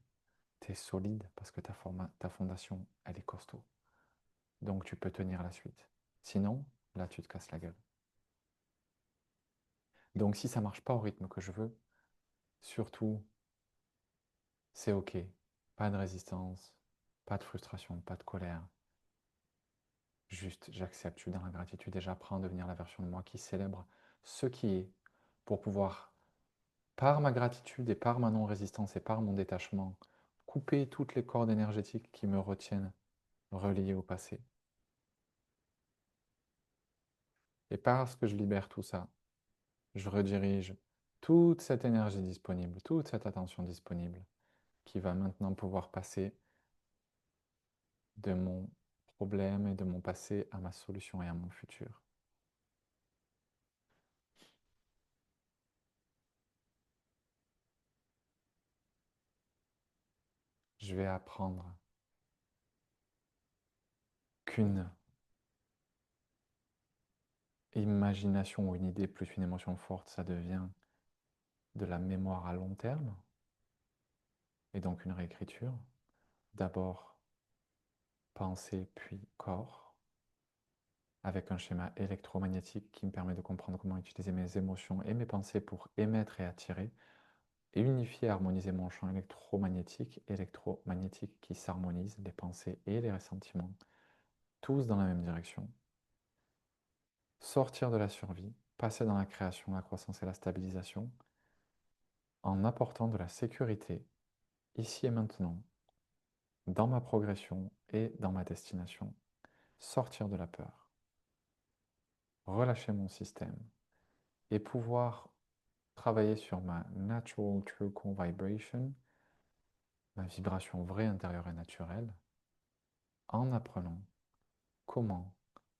tu es solide parce que ta fondation, elle est costaud. Donc tu peux tenir la suite. Sinon, là, tu te casses la gueule. Donc si ça ne marche pas au rythme que je veux, surtout, c'est OK. Pas de résistance, pas de frustration, pas de colère. Juste, j'accepte, je suis dans la gratitude et j'apprends à devenir la version de moi qui célèbre ce qui est pour pouvoir, par ma gratitude et par ma non-résistance et par mon détachement, couper toutes les cordes énergétiques qui me retiennent reliées au passé Et parce que je libère tout ça, je redirige toute cette énergie disponible, toute cette attention disponible, qui va maintenant pouvoir passer de mon problème et de mon passé à ma solution et à mon futur. Je vais apprendre qu'une imagination ou une idée plus une émotion forte, ça devient de la mémoire à long terme, et donc une réécriture. D'abord pensée, puis corps, avec un schéma électromagnétique qui me permet de comprendre comment utiliser mes émotions et mes pensées pour émettre et attirer, et unifier, harmoniser mon champ électromagnétique qui s'harmonise, les pensées et les ressentiments, tous dans la même direction. Sortir de la survie, passer dans la création, la croissance et la stabilisation, en apportant de la sécurité, ici et maintenant, dans ma progression et dans ma destination. Sortir de la peur, relâcher mon système et pouvoir travailler sur ma natural true core vibration, ma vibration vraie intérieure et naturelle, en apprenant comment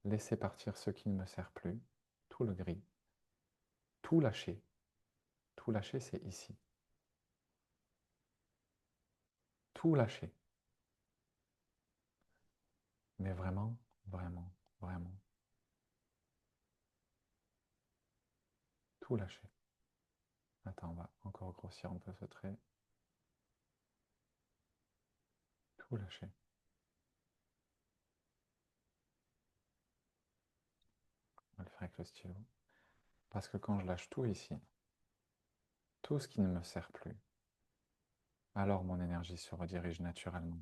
laisser partir ce qui ne me sert plus, tout le gris, tout lâcher. Tout lâcher, c'est ici. Tout lâcher. Mais vraiment, vraiment, vraiment, tout lâcher. Attends, on va encore grossir un peu ce trait. Tout lâcher. On va le faire avec le stylo. Parce que quand je lâche tout ici, tout ce qui ne me sert plus, alors mon énergie se redirige naturellement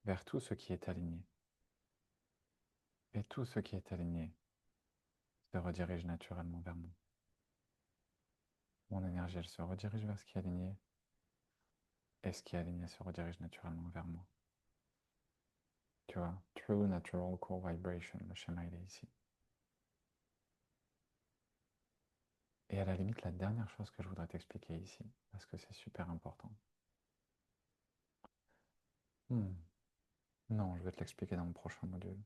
vers tout ce qui est aligné. Et tout ce qui est aligné se redirige naturellement vers moi. Mon énergie, elle se redirige vers ce qui est aligné. Et ce qui est aligné se redirige naturellement vers moi. Tu vois, True Natural Core Vibration, le schéma il est ici. Et à la limite, la dernière chose que je voudrais t'expliquer ici, parce que c'est super important. Non, je vais te l'expliquer dans le prochain module.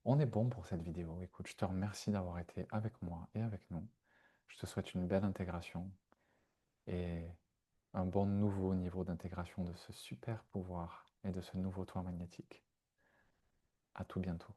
On est bon pour cette vidéo. Écoute, je te remercie d'avoir été avec moi et avec nous. Je te souhaite une belle intégration et un bon nouveau niveau d'intégration de ce super pouvoir et de ce nouveau toit magnétique. À tout bientôt.